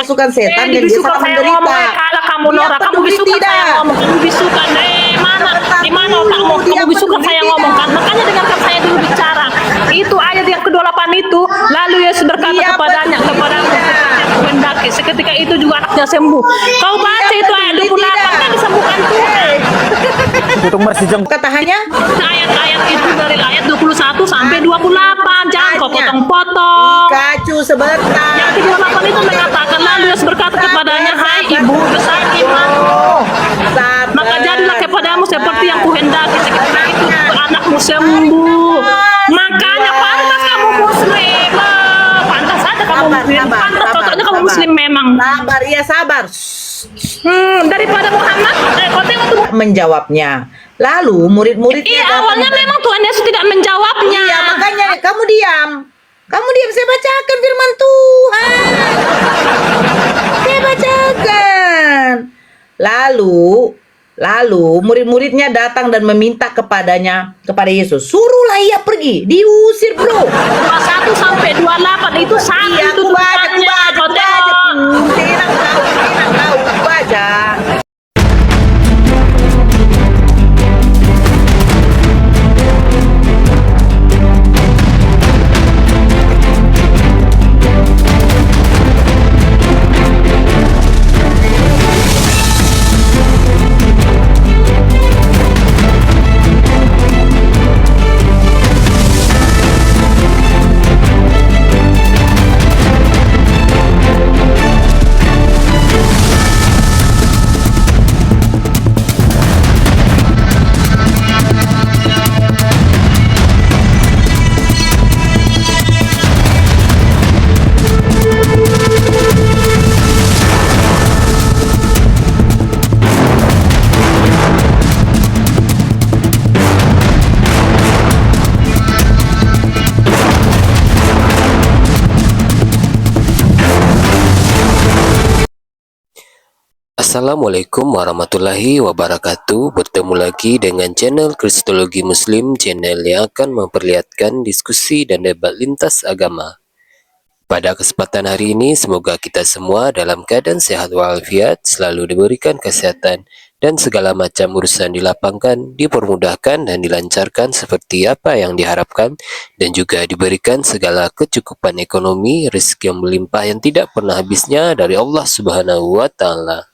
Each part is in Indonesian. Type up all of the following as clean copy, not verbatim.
Kerasukan setan dan dia Dibisukan sangat saya menderita. ngomong, kalah kamu Dia Nora, kamu peduli bisukan tidak. saya ngomong, kamu bisukan, mana, di mana otakmu, Dia kamu bisukan peduli saya tidak. ngomong kan, makanya dengarkan saya dulu bicara. Itu ayat yang ke-28 itu, lalu Yesus berkata Dia kepadanya, peduli kepadamu, tidak. kehendaki, seketika itu juga anaknya sembuh. Kau baca itu ayat 28 kan disembuhkan Tuhan. Tutung bersijang Katahannya Ayat-ayat itu dari ayat 21 sampai 28, jangan kau Hanya. potong-potong. Pikachu sebentar. Yang ke-28 itu mengatakan, lalu Yesus berkata kepadanya, hai ibu, besar imanmu. Sabar. Maka jadilah kepadamu seperti yang kuhendaki, seketika itu anakmu sembuh. Makanya pantas kamu muslim. Pantas saja kamu muslim. Pantas cocoknya kamu muslim memang. Sabar, iya sabar. Daripada Muhammad, kau tengok tuh. Menjawabnya. Lalu murid-muridnya Iya, datang awalnya dan- memang Tuhan Yesus tidak menjawabnya. Iya, makanya kamu diam. Kamu diam, saya bacakan firman Tuhan. Saya bacakan. Lalu murid-muridnya datang dan meminta kepada Yesus, suruhlah ia pergi, diusir bro. 21 sampai 28 itu satu Iya, aku baca, tuntutannya. Kau tengok. Tidak tahu, baca. Assalamualaikum warahmatullahi wabarakatuh. Bertemu lagi dengan channel Kristologi Muslim, channel yang akan memperlihatkan diskusi dan debat lintas agama. Pada kesempatan hari ini, semoga kita semua dalam keadaan sehat walafiat, selalu diberikan kesehatan, dan segala macam urusan dilapangkan, dipermudahkan dan dilancarkan seperti apa yang diharapkan, dan juga diberikan segala kecukupan ekonomi, rezeki yang melimpah yang tidak pernah habisnya dari Allah Subhanahu wa Ta'ala.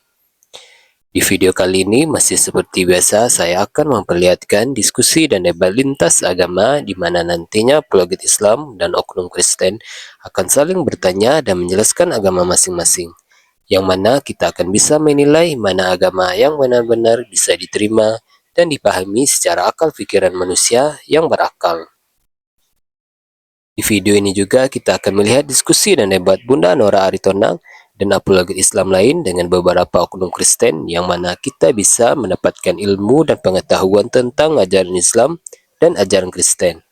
Di video kali ini masih seperti biasa, saya akan memperlihatkan diskusi dan debat lintas agama di mana nantinya apologet Islam dan oknum Kristen akan saling bertanya dan menjelaskan agama masing-masing, yang mana kita akan bisa menilai mana agama yang benar-benar bisa diterima dan dipahami secara akal pikiran manusia yang berakal. Di video ini juga kita akan melihat diskusi dan debat Bunda Nora Aritonang dan apologet Islam lain dengan beberapa oknum Kristen, yang mana kita bisa mendapatkan ilmu dan pengetahuan tentang ajaran Islam dan ajaran Kristen.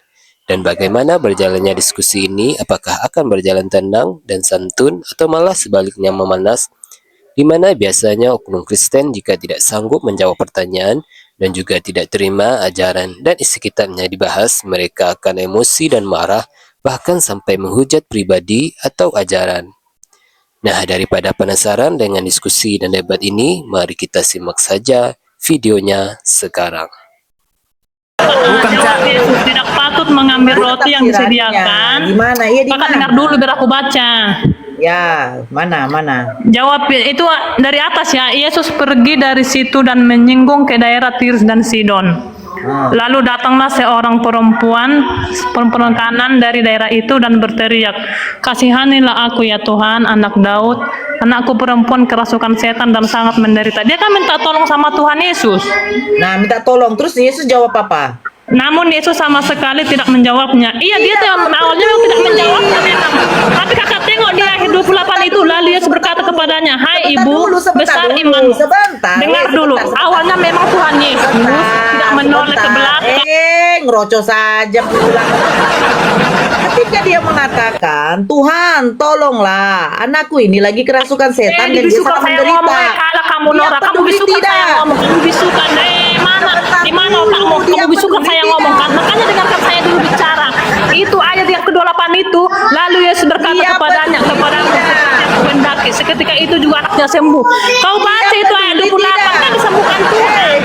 Dan bagaimana berjalannya diskusi ini, apakah akan berjalan tenang dan santun atau malah sebaliknya memanas, di mana biasanya oknum Kristen jika tidak sanggup menjawab pertanyaan dan juga tidak terima ajaran dan isi kitabnya dibahas, mereka akan emosi dan marah, bahkan sampai menghujat pribadi atau ajaran. Nah, daripada penasaran dengan diskusi dan debat ini, mari kita simak saja videonya sekarang. Jawab Yesus tidak patut mengambil roti yang disediakan. Gimana? Iya, di Kakak mana? dengar dulu biar aku baca. Ya, mana? Jawab itu dari atas ya. Yesus pergi dari situ dan menyinggung ke daerah Tirus dan Sidon. Lalu datanglah seorang perempuan kanan dari daerah itu dan berteriak, kasihanilah aku ya Tuhan, anak Daud, anakku perempuan kerasukan setan dan sangat menderita. Dia kan minta tolong sama Tuhan Yesus. Nah, minta tolong. Terus Yesus jawab apa? Namun Yesus sama sekali tidak menjawabnya. Iya, dia awalnya memang tidak menjawabnya memang. Tapi kakak tengok di akhir 28 itu, lalu Yesus berkata kepadanya, hai ibu, besar imanmu. Dengar dulu, awalnya memang Tuhan Yesus tidak menoleh ke belakang. Ngerocos saja pulang. Ketika dia mengatakan, Tuhan tolonglah, anakku ini lagi kerasukan setan dan dia Dibisukan sangat saya menderita. ngomong, kalah kamu Dia Nora, kamu peduli bisukan tidak. saya ngomong, kamu bisukan, mana, di mana otakmu, Dia kamu bisukan peduli saya tidak. ngomong kan, makanya dengarkan saya dulu bicara. Itu ayat yang ke-28 itu, lalu Yesus berkata Dia kepadanya, peduli kepadamu, tidak. kehendaki, sakit, seketika itu juga anaknya sembuh. Kau baca Iya, itu betul, ayat 28 tidak. kan disembuhkan Tuhan.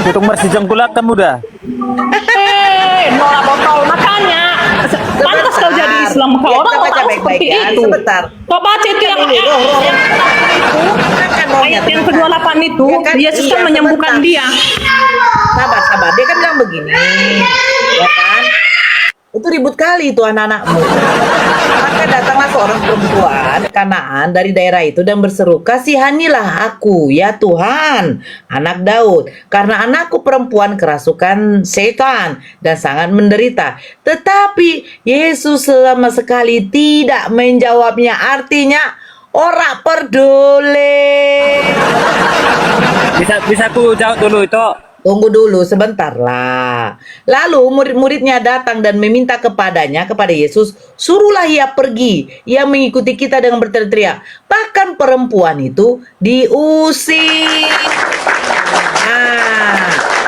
Tutung marsi jengkulak kamu dah. Nolah botol makanya pantas kau jadi Islam. Kau Ya, orang kita baca tahu baik-baik seperti ya. itu. Sebentar. Kau baca itu yang Dulu, roh. Tenangkan rohnya, ayat yang tenangkan. ke-28 itu, Ya kan? Yesus Iya, kan menyembuhkan sebentar. dia. Sabar. Dia kan bilang begini, ya kan? Itu ribut kali itu anak-anakmu. Maka datanglah seorang perempuan Kanaan dari daerah itu dan berseru, kasihanilah aku ya Tuhan, anak Daud, karena anakku perempuan kerasukan setan dan sangat menderita. Tetapi Yesus sama sekali tidak menjawabnya. Artinya ora peduli. Bisa aku jawab dulu itu. Tunggu dulu sebentar lah. Lalu murid-muridnya datang dan meminta kepada Yesus, suruhlah ia pergi. Ia mengikuti kita dengan berteriak-teriak. Bahkan perempuan itu diusir. Nah,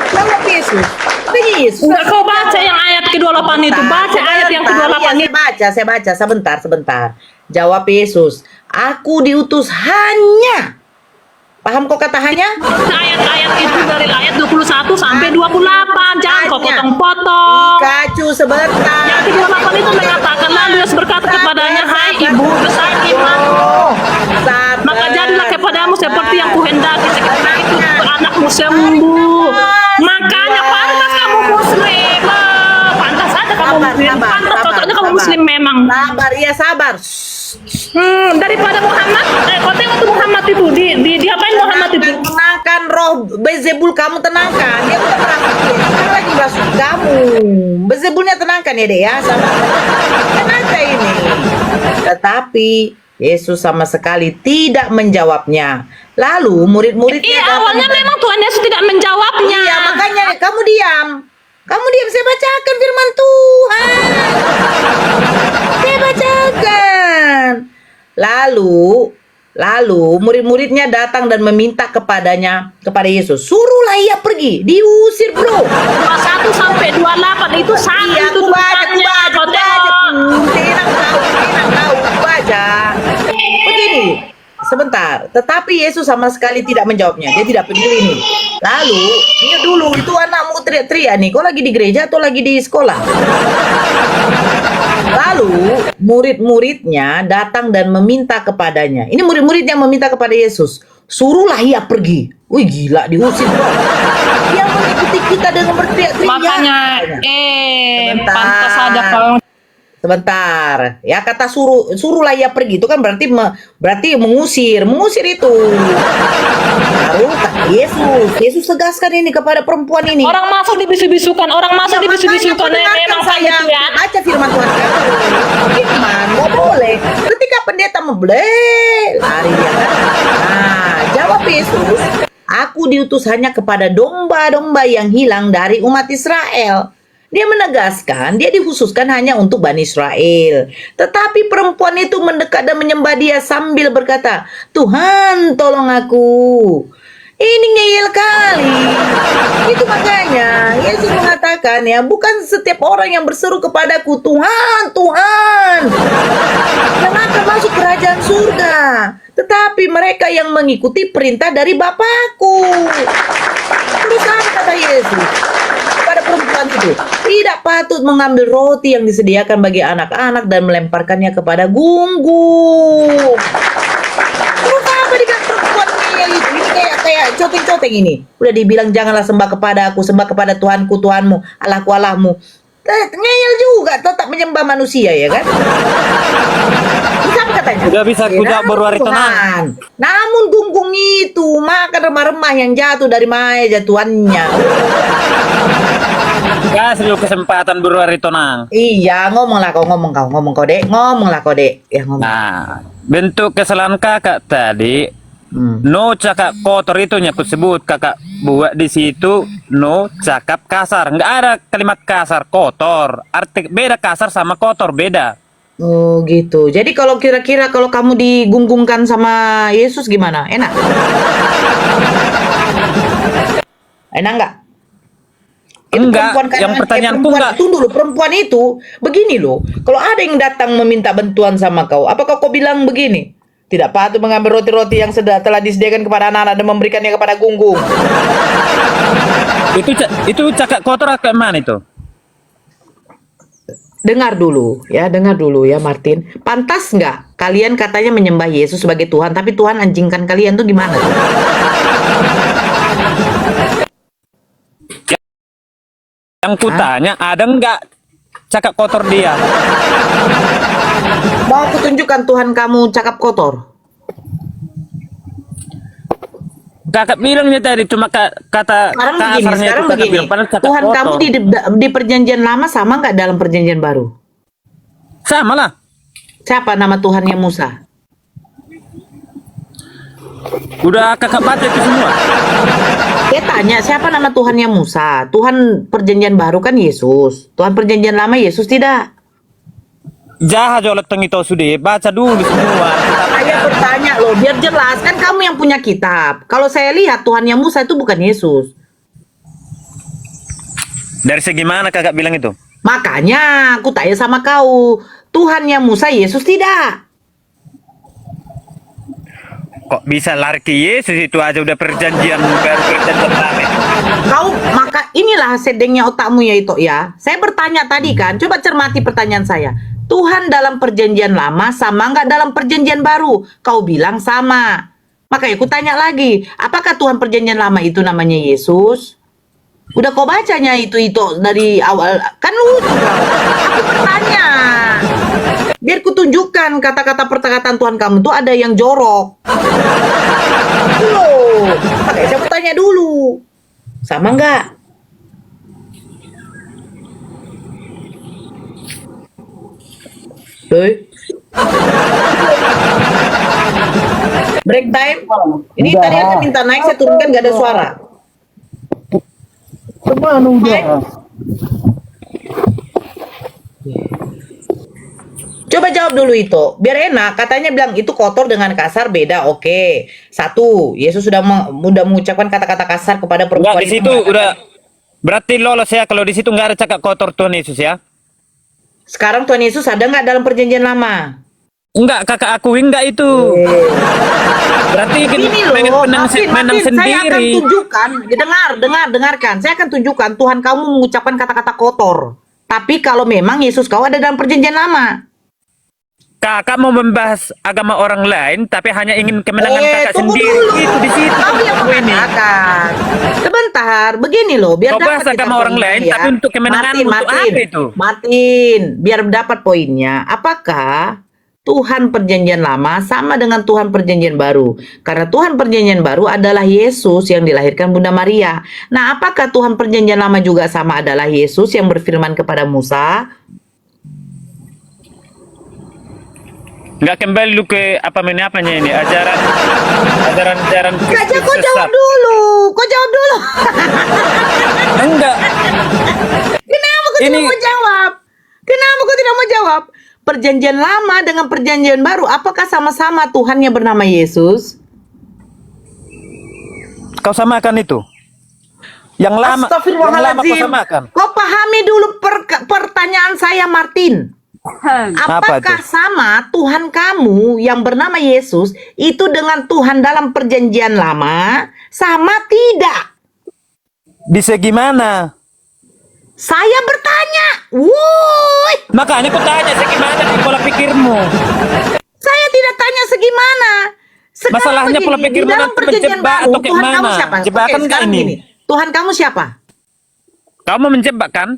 jawab Yesus. Tanya Yesus. Enggak, kau baca yang ayat ke-28 itu. Baca ayat yang ke-28 Iya, itu. saya baca. Sebentar. Jawab Yesus. Aku diutus hanya. Paham kok kata hanya? Ayat-ayat itu dari ayat 21 sampai 28. Jangan kau Hanya. potong-potong. Kacu sebentar. Yang ke-28 itu mengatakan, lalu Yesus berkata kepadanya, hai ibu, besar imanmu. Sabar. Maka jadilah kepadamu seperti yang kuhendaki. Seketika itu anakmu sembuh. Makanya pantas kamu muslim. Pantas saja kamu muslim. Pantas cocoknya kamu muslim memang. Sabar. Daripada Muhammad, kau tengok tuh Muhammad itu, diapain Muhammad itu? Tenangkan roh Bezebul, kamu tenangkan. Dia udah merasuki. Dia lagi merasuki kamu. Bezebulnya tenangkan ya dek ya. Sabar. Kenapa ini? Tetapi Yesus sama sekali tidak menjawabnya. Lalu murid-muridnya Iya, datang awalnya dan- memang Tuhan Yesus tidak menjawabnya. Iya, makanya kamu diam. Saya bacakan firman Tuhan. Saya bacakan. Lalu murid-muridnya datang dan meminta kepada Yesus, suruhlah ia pergi, diusir bro. 21 sampai 28 itu satu Iya, itu aku baca. Kau tengok. Tenang tahu, baca. Begini, sebentar. Tetapi Yesus sama sekali tidak menjawabnya. Dia tidak peduli nih. Lalu, ini dulu itu anakmu teriak-teriak nih. Kau lagi di gereja atau lagi di sekolah? Lalu murid-muridnya datang dan meminta kepadanya. Ini murid-muridnya meminta kepada Yesus, suruhlah ia pergi. Wih gila, diusir bro. Dia mengikuti kita dengan berteriak-teriak. Makanya, Sebentar. pantas saja kalau Sebentar, ya kata suruhlah ia pergi itu kan berarti mengusir itu. Baru kata Yesus tegaskan ini kepada perempuan ini. orang masuk dibisu-bisukan, Ya, makanya memang saya gitu ya. baca firman Tuhan kamu. Firman, nggak boleh. Ketika pendeta membelai, lari dia kan. Nah, jawab Yesus, aku diutus hanya kepada domba-domba yang hilang dari umat Israel. Dia menegaskan, dia dikhususkan hanya untuk Bani Israel. Tetapi perempuan itu mendekat dan menyembah dia sambil berkata, Tuhan tolong aku. Ini ngeyel kali. Itu makanya Yesus mengatakan ya, bukan setiap orang yang berseru kepadaku, Tuhan, Tuhan, yang akan masuk kerajaan surga. Tetapi mereka yang mengikuti perintah dari Bapakku. Terus apa kata Yesus kepada perempuan itu? Tidak patut mengambil roti yang disediakan bagi anak-anak dan melemparkannya kepada gunggung. Terus apa dengan perempuan ngeyel itu? Ini kayak coteng-coteng ini. Udah dibilang janganlah sembah kepada aku, sembah kepada Tuhanku, Tuhanmu, Allahku, Allahmu. Ngeyel juga, tetap menyembah manusia ya kan? Terus apa katanya? Udah bisa kuda berwari tenang. Tuhan. Namun gunggung itu makan remah-remah yang jatuh dari meja tuannya. Kasih lu kesempatan berwari tenang. Iya, ngomong kau dek, ya ngomong. Nah, bentuk kesalahan kakak tadi, no cakap kotor itu nyakut sebut kakak buat di situ, no cakap kasar. Nggak ada kalimat kasar, kotor. Arti beda kasar sama kotor beda. Oh gitu. Jadi kalau kira-kira kalau kamu digunggungkan sama Yesus gimana? Enak? Enak nggak? Itu Enggak, perempuan yang pertanyaanku perempuan, enggak. tunggu dulu, perempuan itu begini loh. Kalau ada yang datang meminta bantuan sama kau, apakah kau bilang begini? Tidak patut mengambil roti-roti yang telah disediakan kepada anak-anak dan memberikannya kepada gunggung. Itu cakap kotor ke mana itu? Dengar dulu ya Martin. Pantas nggak kalian katanya menyembah Yesus sebagai Tuhan, tapi Tuhan anjingkan kalian tuh gimana? Yang kutanya ada nggak cakap kotor dia? Mau aku tunjukkan Tuhan kamu cakap kotor? Kakak bilangnya tadi cuma kata kasarnya itu kakak bilang, padahal cakap Tuhan kotor. kamu di perjanjian lama sama nggak dalam perjanjian baru? Sama lah. Siapa nama Tuhannya Musa? Udah kakak baca itu semua. Dia tanya siapa nama Tuhannya Musa? Tuhan perjanjian baru kan Yesus. Tuhan perjanjian lama Yesus tidak. Jahat jolet itu sudah baca dulu semua. Saya bertanya loh, biar jelas kan kamu yang punya kitab. Kalau saya lihat Tuhannya Musa itu bukan Yesus. Dari segi mana kakak bilang itu? Makanya aku tanya sama kau, Tuhannya Musa Yesus tidak? Kok bisa lari ke Yesus itu aja udah perjanjian baru perjanjian lama. Kau maka inilah sedengnya otakmu ya itu ya. Saya bertanya tadi kan, coba cermati pertanyaan saya. Tuhan dalam perjanjian lama sama nggak dalam perjanjian baru? Kau bilang sama. Makanya aku tanya lagi, apakah Tuhan perjanjian lama itu namanya Yesus? Udah kau bacanya itu dari awal kan lucu. Aku bertanya. Biar kutunjukkan kata-kata perkataan Tuhan kamu tuh ada yang jorok. Loh, makanya saya mau tanya dulu. Sama nggak? Break time. Ini tadi Anda minta naik, saya turunkan nggak ada suara. Coba jawab dulu itu, biar enak. Katanya bilang itu kotor dengan kasar beda. Oke, satu, Yesus sudah mengucapkan kata-kata kasar kepada perempuan. Enggak, di situ udah berarti lolos ya kalau di situ nggak ada cakap kotor Tuhan Yesus ya. Sekarang Tuhan Yesus ada nggak dalam perjanjian lama? Enggak, kakak akuin enggak itu. Berarti Ini loh, Martin, saya akan tunjukkan. Dengarkan. Saya akan tunjukkan Tuhan kamu mengucapkan kata-kata kotor. Tapi kalau memang Yesus kau ada dalam perjanjian lama. Kakak mau membahas agama orang lain, tapi hanya ingin kemenangan kakak tunggu sendiri. dulu. Itu di situ. Kau yang mengatakan. Sebentar, begini loh, biar Kau bahas dapat kita agama orang poinnya lain, ya. tapi untuk kemenangan untuk apa itu? Martin, biar dapat poinnya. Apakah Tuhan perjanjian lama sama dengan Tuhan perjanjian baru? Karena Tuhan perjanjian baru adalah Yesus yang dilahirkan Bunda Maria. Nah, apakah Tuhan perjanjian lama juga sama adalah Yesus yang berfirman kepada Musa? Nggak kembali lu ke apanya ini ajaran Gajah, kau jawab dulu. Enggak. Kenapa kau tidak mau jawab? Perjanjian lama dengan perjanjian baru, apakah sama-sama Tuhannya bernama Yesus? Kau samakan itu. Yang lama kau samakan. Kau pahami dulu pertanyaan saya, Martin. Apakah sama Tuhan kamu yang bernama Yesus itu dengan Tuhan dalam perjanjian lama? Sama tidak? Di segi mana? Saya bertanya. Woi. Makanya aku tanya segimana di pola pikirmu. Saya tidak tanya segimana. Sekarang Masalahnya pola begini, pikirmu di dalam nanti perjanjian menjebak baru, atau kayak Tuhan kamu mana? siapa? Jebakan Oke, sekarang ini. gini. Tuhan kamu siapa? Kau mau menjebak kan?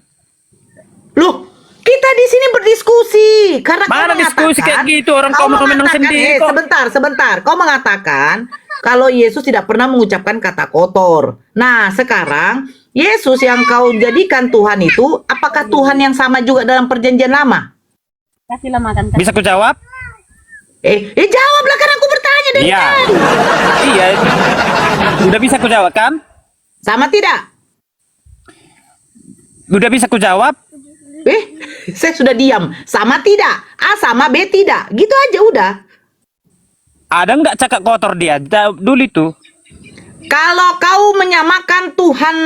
Loh, kita di sini berdiskusi karena Mana kau diskusi mengatakan, kayak gitu, orang kau mau menang sendiri kok. Sebentar. Kau mengatakan kalau Yesus tidak pernah mengucapkan kata kotor. Nah, sekarang Yesus yang kau jadikan Tuhan itu, apakah Tuhan yang sama juga dalam perjanjian lama? Kasihlah makan. Bisa ku jawab? Jawablah kan aku bertanya dari Iya. tadi. Iya. Udah bisa ku jawab kan? Sama tidak? Udah bisa ku jawab? Saya sudah diam. Sama tidak? A sama B tidak. Gitu aja udah. Ada nggak cakap kotor dia? Dulu itu. Kalau kau menyamakan Tuhan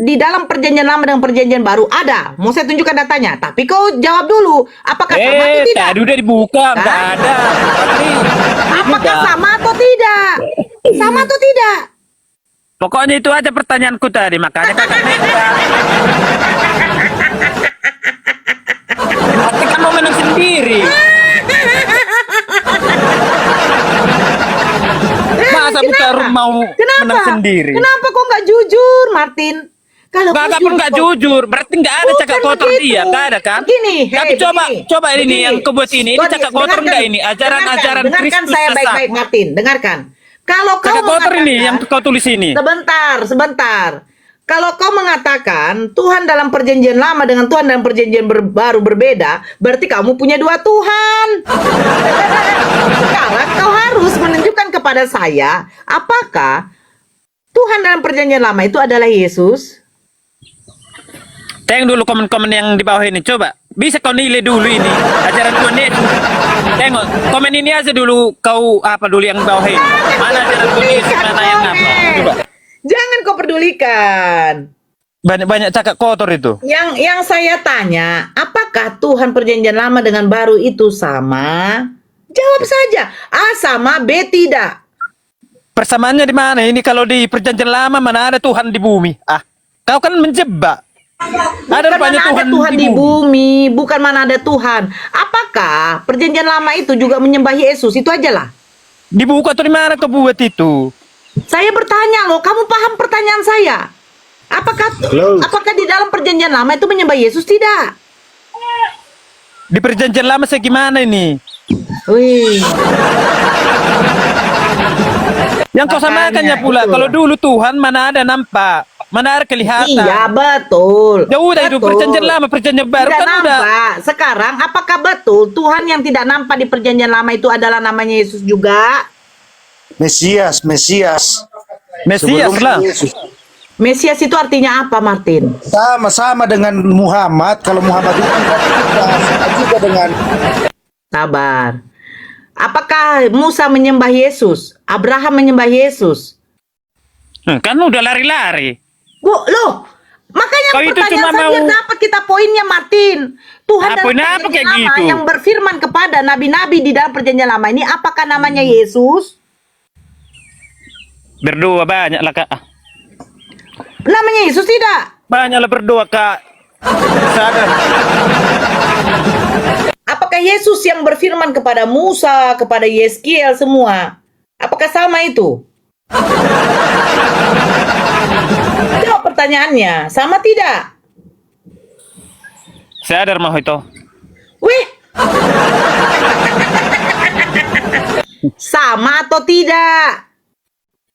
di dalam perjanjian lama dengan perjanjian baru, ada. Mau saya tunjukkan datanya. Tapi kau jawab dulu. Apakah sama atau tidak? Tadi udah dibuka, nggak ada. Tapi Apakah juga. sama atau tidak? Sama atau tidak? Pokoknya itu aja pertanyaanku tadi, makanya kakak minta. Pasti kan mau menang sendiri. Masa bukan mau Kenapa? menang sendiri? Kenapa kok nggak jujur, Martin? Kalau kau Kakak pun nggak kok- jujur, berarti nggak ada Bukan cakap kotor begitu. dia, nggak ada kan? Begini, Tapi hei, coba, begini. coba ini Begini. yang kau buat ini Kau cakap kotor dengarkan, nggak ini? Ajaran-ajaran dengarkan Kristus saya sesat. baik-baik, Martin. Dengarkan. Kalau kau Cakap kotor ini mengatakan- yang kau tulis ini. Sebentar. Kalau kau mengatakan Tuhan dalam perjanjian lama dengan Tuhan dalam perjanjian baru berbeda, berarti kamu punya dua Tuhan. Sekarang kau harus menunjukkan kepada saya, apakah Tuhan dalam perjanjian lama itu adalah Yesus? Tengok dulu komen-komen yang di bawah ini, coba. Bisa kau nilai dulu ini ajaran Tuhan Yesus. Tengok komen ini aja dulu, kau apa dulu yang bawah ini. Mana ajaran Tuhan Yesus, mana yang apa? Coba. Jangan kau pedulikan. Banyak-banyak cakap kotor itu. Yang saya tanya, apakah Tuhan perjanjian lama dengan baru itu sama? Jawab saja. A sama, B tidak. Persamaannya di mana? Ini kalau di perjanjian lama mana ada Tuhan di bumi? Ah, kau kan menjebak. Bukan Ada rupanya mana ada Tuhan di bumi, bukan mana ada Tuhan. Apakah perjanjian lama itu juga menyembah Yesus? Itu aja lah. Di buku atau di mana kau buat itu? Saya bertanya loh, kamu paham pertanyaan saya? Apakah di dalam perjanjian lama itu menyembah Yesus? Tidak. Di perjanjian lama saya gimana ini? Wih. Yang kau samakannya pula. Itulah. Kalau dulu Tuhan mana ada nampak, mana ada kelihatan. Iya betul. Ya udah itu Betul. perjanjian lama, perjanjian baru Tidak kan udah. nampak. Sekarang apakah betul Tuhan yang tidak nampak di perjanjian lama itu adalah namanya Yesus juga? Mesias. Mesias Sebelum lah. Yesus. Mesias itu artinya apa, Martin? Sama-sama dengan Muhammad. Kalau Muhammad itu sama juga dengan Sabar. Apakah Musa menyembah Yesus? Abraham menyembah Yesus? Kan udah lari-lari. Loh, makanya Kau itu pertanyaan cuma saya mau- biar dapat kita poinnya, Martin. Tuhan dalam Poinnya apa perjanjian kayak lama gitu? yang berfirman kepada nabi-nabi di dalam perjanjian lama ini, apakah namanya Yesus? Berdoa banyak lah kak. Namanya Yesus tidak? Banyaklah berdoa kak. Sadar. Apakah Yesus yang berfirman kepada Musa, kepada Yeskiel semua? Apakah sama itu? Jawab pertanyaannya, sama tidak? Sadar mau itu. Wih. Sama atau tidak?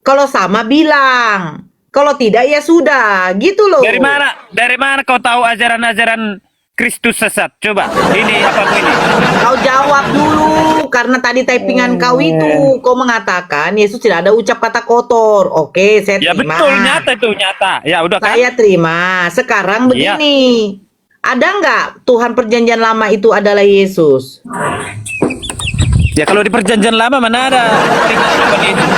Kalau sama bilang. Kalau tidak ya sudah, gitu loh. Dari mana kau tahu ajaran-ajaran Kristus sesat? Coba. Ini apa ini? Kau jawab dulu, karena tadi typingan kau itu, kau mengatakan Yesus tidak ada ucap kata kotor. Oke, saya Ya terima. betul, nyata itu nyata. Ya udah kan. Saya terima. Sekarang Iya. begini, ada nggak Tuhan perjanjian lama itu adalah Yesus? Ya kalau di perjanjian lama mana ada peringatan Tuhan Yesus?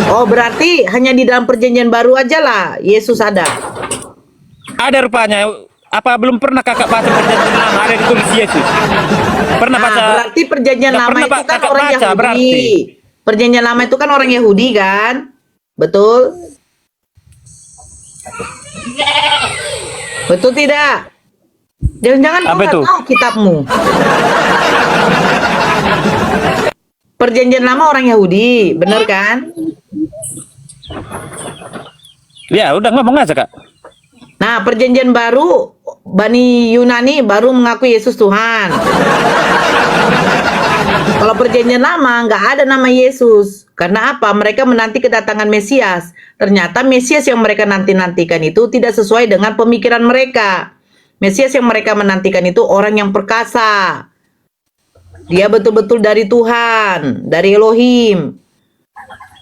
Oh, berarti hanya di dalam perjanjian baru aja lah Yesus ada. Ada rupanya. Apa belum pernah kakak baca perjanjian lama ada ditulis Yesus? Pernah Nah, baca? berarti perjanjian Nggak lama pernah, itu Pak, kan kakak orang baca, Yahudi. berarti. Perjanjian lama itu kan orang Yahudi kan? Betul? Betul tidak? Jangan-jangan kau Apa nggak itu? tahu kitabmu. Perjanjian lama orang Yahudi, bener kan? Ya udah ngomong aja kak. Nah, perjanjian baru Bani Yunani baru mengakui Yesus Tuhan. Kalau perjanjian lama nggak ada nama Yesus. Karena apa? Mereka menanti kedatangan Mesias. Ternyata Mesias yang mereka nanti-nantikan itu tidak sesuai dengan pemikiran mereka. Mesias yang mereka menantikan itu orang yang perkasa. Dia betul-betul dari Tuhan, dari Elohim.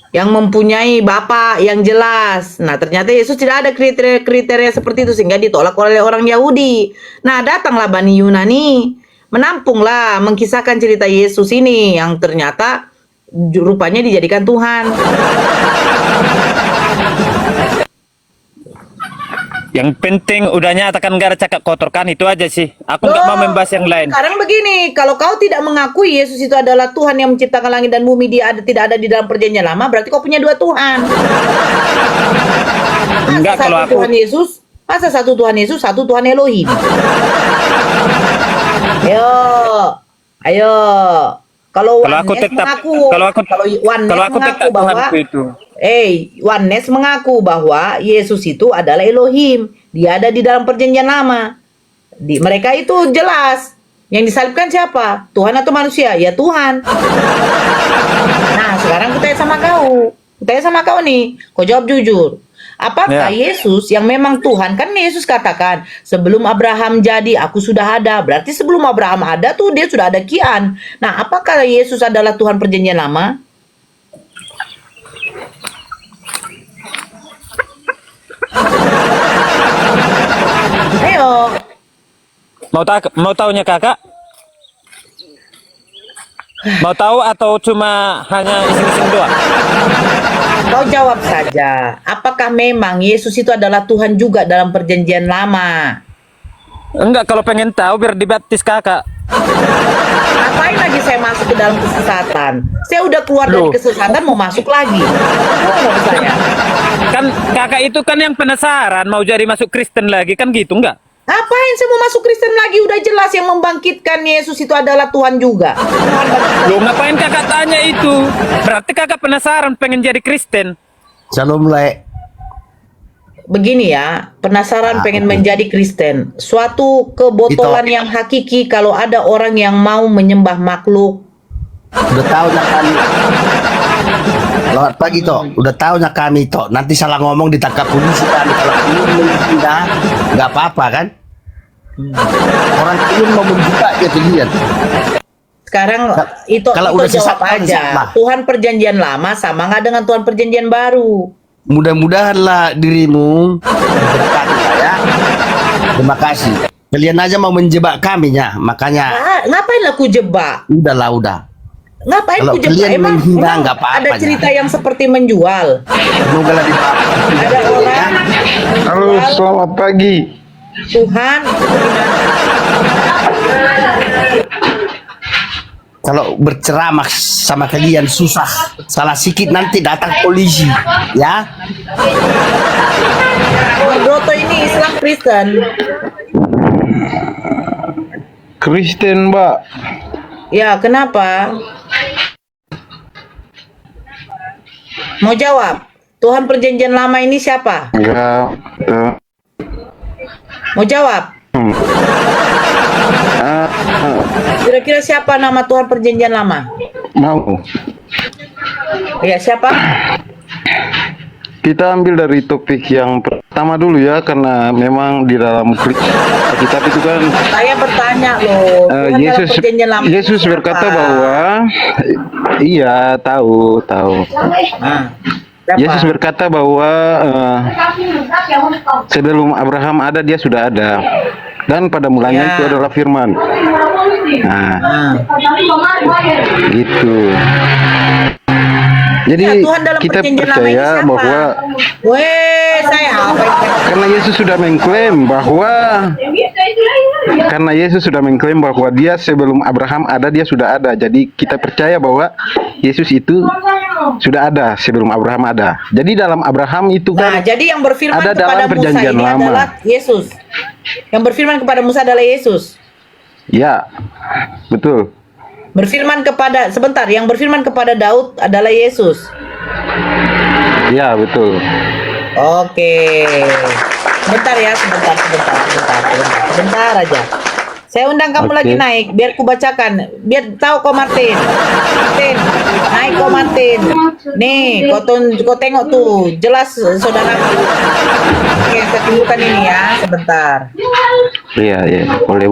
Yang mempunyai Bapa yang jelas. Nah, ternyata Yesus tidak ada kriteria seperti itu sehingga ditolak oleh orang Yahudi. Nah, datanglah Bani Yunani, menampunglah, mengkisahkan cerita Yesus ini yang ternyata rupanya dijadikan Tuhan. Yang penting udah nyatakan gak ada cakap kotor kan, itu aja sih. Aku nggak mau Loh, membahas yang lain. Sekarang begini, kalau kau tidak mengakui Yesus itu adalah Tuhan yang menciptakan langit dan bumi, dia tidak ada di dalam perjanjian lama, berarti kau punya dua Tuhan. Enggak, Masa kalau satu aku Tuhan Yesus, masa satu Tuhan Yesus, satu Tuhan Elohim. Ayo. Kalau Kalau aku Oneness tetap- mengaku, kalau aku- Oneness kalau aku mengaku tetap bahwa Tuhanku itu. Oneness mengaku bahwa Yesus itu adalah Elohim. Dia ada di dalam perjanjian lama. Di mereka itu jelas. Yang disalibkan siapa? Tuhan atau manusia? Ya Tuhan. Nah, sekarang aku tanya sama kau. Aku tanya sama kau nih. Kau jawab jujur. Apakah Ya. Yesus yang memang Tuhan? Kan Yesus katakan, sebelum Abraham jadi, aku sudah ada. Berarti sebelum Abraham ada tuh dia sudah ada kian. Nah, apakah Yesus adalah Tuhan perjanjian lama? Ayo. Mau tahunya kakak? Mau tahu atau cuma hanya iseng-iseng doang? Kau jawab saja. Apakah memang Yesus itu adalah Tuhan juga dalam perjanjian lama? Enggak, kalau pengen tahu biar dibaptis kakak. Ngapain lagi saya masuk ke dalam kesesatan? Saya udah keluar dari Loh. kesesatan, mau masuk lagi. Ngomong saya. Kan kakak itu kan yang penasaran mau jadi masuk Kristen lagi kan gitu enggak? Ngapain saya mau masuk Kristen lagi? Udah jelas yang membangkitkan Yesus itu adalah Tuhan juga. Loh, ngapain kakak tanya itu? Berarti kakak penasaran pengen jadi Kristen. Shalom Le. Begini ya, penasaran pengen menjadi Kristen. Suatu kebotolan yang hakiki kalau ada orang yang mau menyembah makhluk. Udah tahu ya kami. Selamat pagi toh. Udah tahu ya kami toh. Nanti salah ngomong ditangkap polisi kami. Kalau ini menghina nggak apa-apa kan? Orang ini mau membuka ya kalian. Sekarang itu kalau itu udah jawab sesat kan aja. salah. Tuhan perjanjian lama sama nggak dengan Tuhan perjanjian baru? Mudah-mudahanlah dirimu berkati ya. Terima kasih. Kalian aja mau menjebak kami ya, makanya Ngapain aku jebak? udah. Ngapain Kalau aku jebak? kalian Emang menghina, nggak apa-apa, ada ya. cerita yang seperti menjual. Semoga lah Ada orang Halo, selamat pagi. Tuhan. kalau berceramah sama kalian susah, salah sikit nanti datang polisi, ya. Broto ini Islam Kristen. Kristen, Mbak. Ya, kenapa? Mau jawab? Tuhan perjanjian lama ini siapa? Enggak. Mau jawab? Kira-kira siapa nama Tuhan perjanjian lama? Mau. Ya, siapa? Kita ambil dari topik yang pertama dulu ya, karena memang di dalam kitab itu kan Saya bertanya loh. Tuhan dalam Yesus perjanjian lama Yesus siapa? berkata bahwa iya tahu. Ah, siapa? Yesus berkata bahwa sebelum Abraham ada dia sudah ada, dan pada mulanya Ya. itu adalah firman. Nah, Ah. gitu. Jadi Ya, Tuhan dalam kita perjanjian lama ini percaya siapa? bahwa Saya apa itu? karena Yesus sudah mengklaim bahwa dia sebelum Abraham ada dia sudah ada. Jadi kita percaya bahwa Yesus itu sudah ada sebelum Abraham ada. Jadi dalam Abraham itu Nah, kan jadi yang berfirman ada kepada dalam Musa perjanjian ini lama. adalah Yesus. Yang berfirman kepada Musa adalah Yesus. Ya, betul. Yang berfirman kepada Daud adalah Yesus. Ya, betul. Oke. Sebentar ya, sebentar aja. Saya undang kamu Oke. lagi naik, biar ku bacakan, biar tahu kau Martin. Naik kau Martin. Nih, kau tengok tuh, jelas saudara. Oke, saya tunjukkan ini ya, sebentar. Iya, boleh.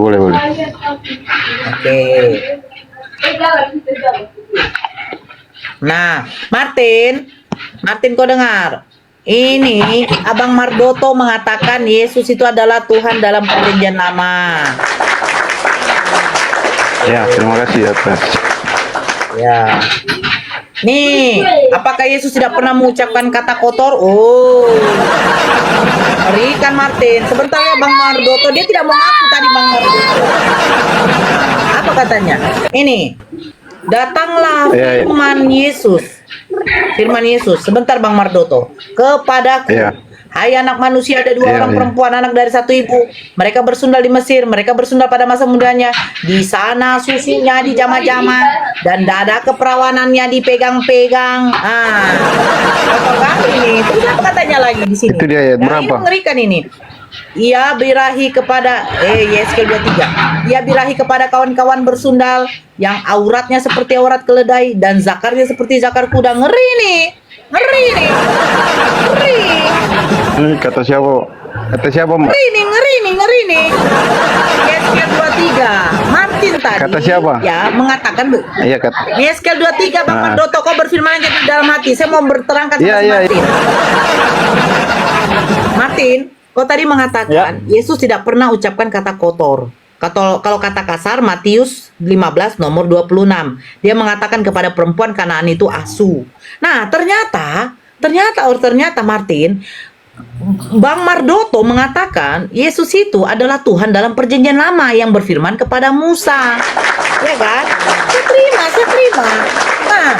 Oke. Nah, Martin kau dengar? Ini Abang Mardoto mengatakan Yesus itu adalah Tuhan dalam perjanjian lama. Ya, terima kasih atas. Ya. Nih, apakah Yesus tidak pernah mengucapkan kata kotor? Oh, berikan Martin. Sebentar ya Bang Mardoto, dia tidak mau ngaku tadi Bang Mardoto. Apa katanya? Ini, datanglah Iya, iya. firman Yesus. Firman Yesus. Sebentar Bang Mardoto. Kepadaku. Iya. Hai anak manusia, ada dua Iya, orang iya. perempuan anak dari satu ibu. Mereka bersundal di Mesir, mereka bersundal pada masa mudanya. Di sana susunya dijama-jama dan dada keperawanannya dipegang-pegang. Kotor kali ini. Terus apa katanya lagi di sini? Itu dia ayat Nah, ini berapa? mengerikan ini. Ia birahi kepada Yeskel 23. Ia birahi kepada kawan-kawan bersundal yang auratnya seperti aurat keledai dan zakarnya seperti zakar kuda. Ngeri nih. Ngeri nih. Ngeri. Ini kata siapa? Kata siapa, Mbak? Ngeri nih. Yeskel 23. Martin tadi. Kata siapa? Ya, mengatakan Iya, kata. Yeskel 23 Bang Nah. Mardoto, kau berfirman aja di dalam hati. Saya mau berterangkan sama Iya, si iya, Martin. Martin, kau tadi mengatakan Yesus tidak pernah ucapkan kata kotor. Kalau kata kasar, Matius 15 nomor 26. Dia mengatakan kepada perempuan Kanaan itu asu. Nah, ternyata Martin, Bang Mardoto mengatakan Yesus itu adalah Tuhan dalam perjanjian lama yang berfirman kepada Musa. Ya kan? Saya terima. Nah,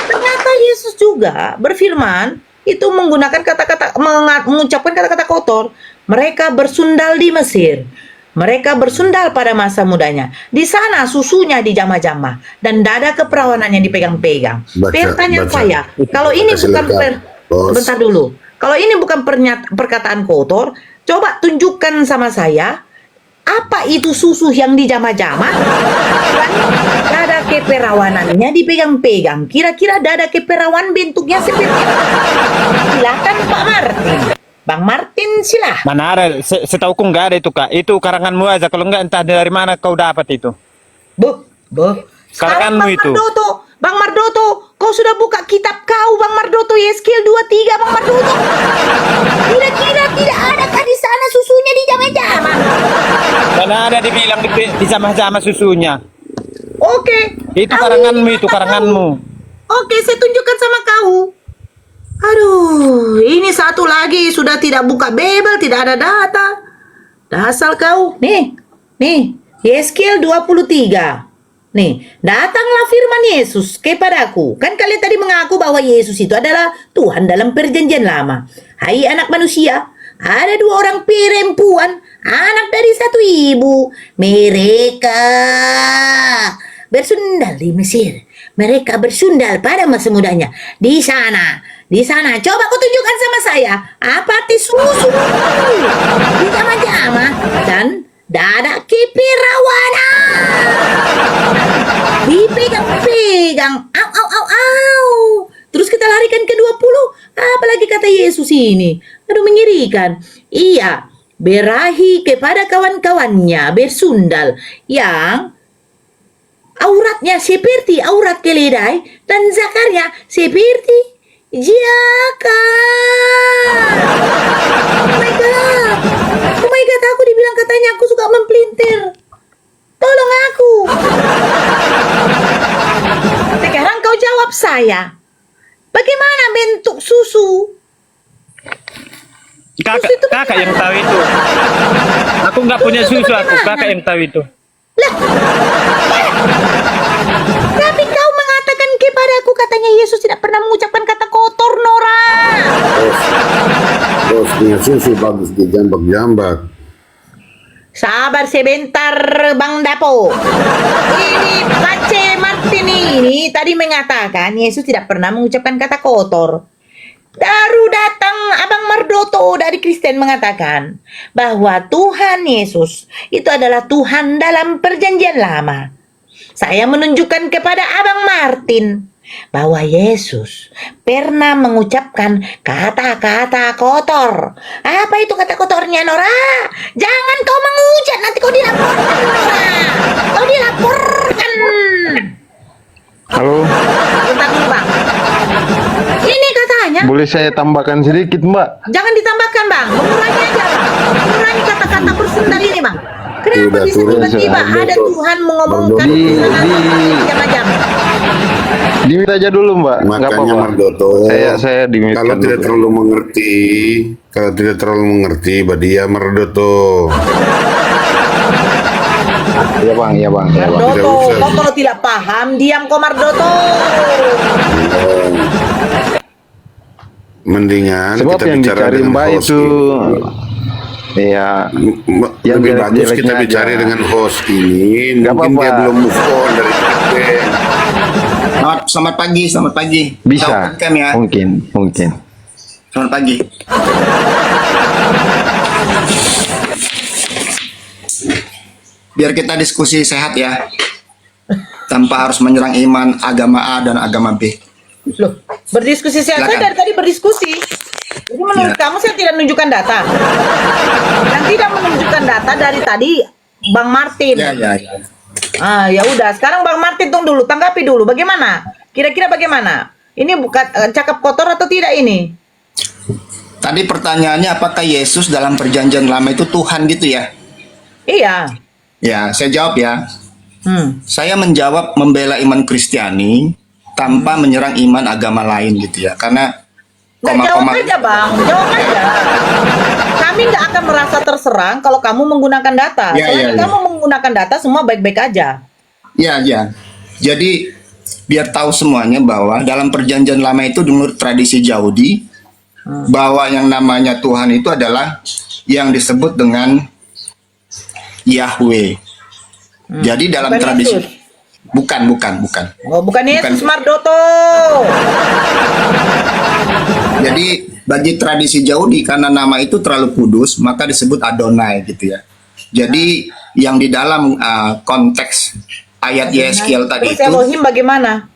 ternyata Yesus juga berfirman itu menggunakan mengucapkan kata-kata kotor. Mereka bersundal di Mesir. Mereka bersundal pada masa mudanya. Di sana susunya dijama-jama dan dada keperawanannya dipegang-pegang. Pertanyaan saya, kalau ini bukan sebentar dulu. Kalau ini bukan perkataan kotor, coba tunjukkan sama saya apa itu susu yang dijama-jama dan dada keperawanannya dipegang-pegang. Kira-kira dada keperawan bentuknya seperti apa? Silakan Pak Martin. Bang Martin silah. Mana ada, setauku nggak ada itu Kak. Itu karanganmu aja, kalau nggak entah dari mana kau dapat itu. Bu. Sekarang Karanganmu itu. Bang Mardoto, kau sudah buka kitab kau Bang Mardoto, Yeskel 23 Bang Mardoto. Kira-kira tidak adakah di sana susunya dijama-jama? Mana ada dibilang di sama-sama susunya. Oke. Itu Kau karanganmu, ini itu kata karanganmu. kau. Oke, saya tunjukkan sama kau. Aduh, ini satu lagi sudah tidak buka Bible, tidak ada data. Dasar kau. Nih, Yeskel 23. Nih, datanglah firman Yesus kepadaku. Kan kalian tadi mengaku bahwa Yesus itu adalah Tuhan dalam perjanjian lama. Hai anak manusia, ada dua orang perempuan, anak dari satu ibu. Mereka bersundal di Mesir. Mereka bersundal pada masa mudanya. Di sana, coba kau tunjukkan sama saya apa arti susu di jama-jama dan dada keperawanan dipegang-pegang. Au. Terus kita larikan ke 20. Apalagi kata Yesus ini. Aduh, mengerikan. Ia berahi kepada kawan-kawannya bersundal yang auratnya seperti aurat keledai dan zakarnya seperti zakar. Oh my god, aku dibilang katanya aku suka mempelintir. Tolong aku. Sekarang kau jawab saya. Bagaimana bentuk susu? Kakak yang tahu itu. Aku nggak punya susu, kakak yang tahu itu. Tapi kau mengatakan kepadaku katanya Yesus tidak pernah mengucapkan kata kotor, Nora. Bos punya susu bagus dijambak-jambak. Sabar sebentar Bang Dapo. Ini Pace Martini ini tadi mengatakan Yesus tidak pernah mengucapkan kata kotor. Baru datang Abang Mardoto dari Kristen mengatakan bahwa Tuhan Yesus itu adalah Tuhan dalam perjanjian lama. Saya menunjukkan kepada Abang Martin bahwa Yesus pernah mengucapkan kata-kata kotor. Apa itu kata kotornya, Nora? Jangan kau menghujat, nanti kau dilaporkan, Nora. Kau dilaporkan. Halo, Bentar dulu, Bang. Ini katanya, boleh saya tambahkan sedikit, Mbak? jangan ditambahkan, Bang. Mengurangi aja, Bang. Mengurangi kata-kata bersundal ini, Bang. Kenapa Udah bisa turun tiba-tiba sekarang, ada Bang. Tuhan mengomongkan Di- jam-jam? Dimute aja dulu Mbak, nggak Makanya apa-apa. Mardoto, Saya dimute kalau tidak dulu. terlalu mengerti, Badia Mardoto. Iya Bang, iya Bang, iya Bang. Tidak Mardoto, usah. kau kalau tidak paham, diam kau Mardoto. Mendingan Sebab kita yang bicara dicari dengan Mbak host itu, ini. ya yang Lebih bagus kita jelek-jeleknya bicara aja. dengan host ini. Nggak Mungkin dia apa-apa. belum move on dari feedback. Selamat pagi, selamat pagi. Bisa, Tahu kan ya? mungkin. Selamat pagi. Biar kita diskusi sehat ya. Tanpa harus menyerang iman agama A dan agama B. Loh, berdiskusi saya Silakan. dari tadi berdiskusi. Jadi menurut Ya. kamu saya tidak menunjukkan data. Yang tidak menunjukkan data dari tadi Bang Martin. Ya, ya, ya. Ah, ya udah. Sekarang Bang Martin tunggu dulu, tanggapi dulu. Bagaimana? Kira-kira bagaimana? Ini bukan cakap kotor atau tidak ini? Tadi pertanyaannya apakah Yesus dalam perjanjian lama itu Tuhan gitu ya? Iya. Ya, saya jawab ya. Saya menjawab membela iman Kristiani tanpa menyerang iman agama lain gitu ya. Karena Nggak, jawab aja Bang, jawab aja. Kami nggak akan merasa terserang kalau kamu menggunakan data. Ya, Soalnya ya, ya. kamu menggunakan data semua baik-baik aja. Ya, ya. Jadi biar tahu semuanya bahwa dalam perjanjian lama itu menurut tradisi Yahudi bahwa yang namanya Tuhan itu adalah yang disebut dengan Yahweh. Jadi dalam Bukan tradisi Yesus. bukan. Oh, bukan Yesus Bukan. Mardoto. Jadi bagi tradisi Yahudi karena nama itu terlalu kudus maka disebut Adonai gitu ya. Jadi yang di dalam konteks ayat Yeskiel tadi Terus itu Elohim bagaimana?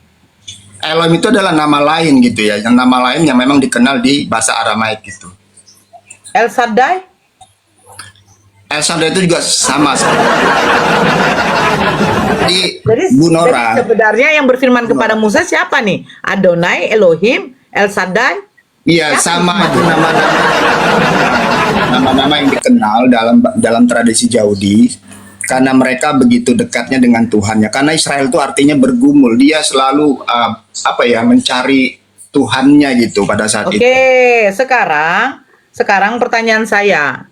Elohim itu adalah nama lain gitu ya, yang nama lain yang memang dikenal di bahasa Aramaik gitu. El Shaddai? El Shaddai itu juga sama. Jadi Jadi, Bu jadi Nora, sebenarnya yang berfirman kepada Musa siapa nih? Adonai, Elohim, El Shaddai? iya sama itu nama-nama yang dikenal dalam tradisi Yahudi karena mereka begitu dekatnya dengan Tuhannya. Karena Israel itu artinya bergumul, dia selalu mencari Tuhannya gitu pada saat itu. Oke, sekarang pertanyaan saya.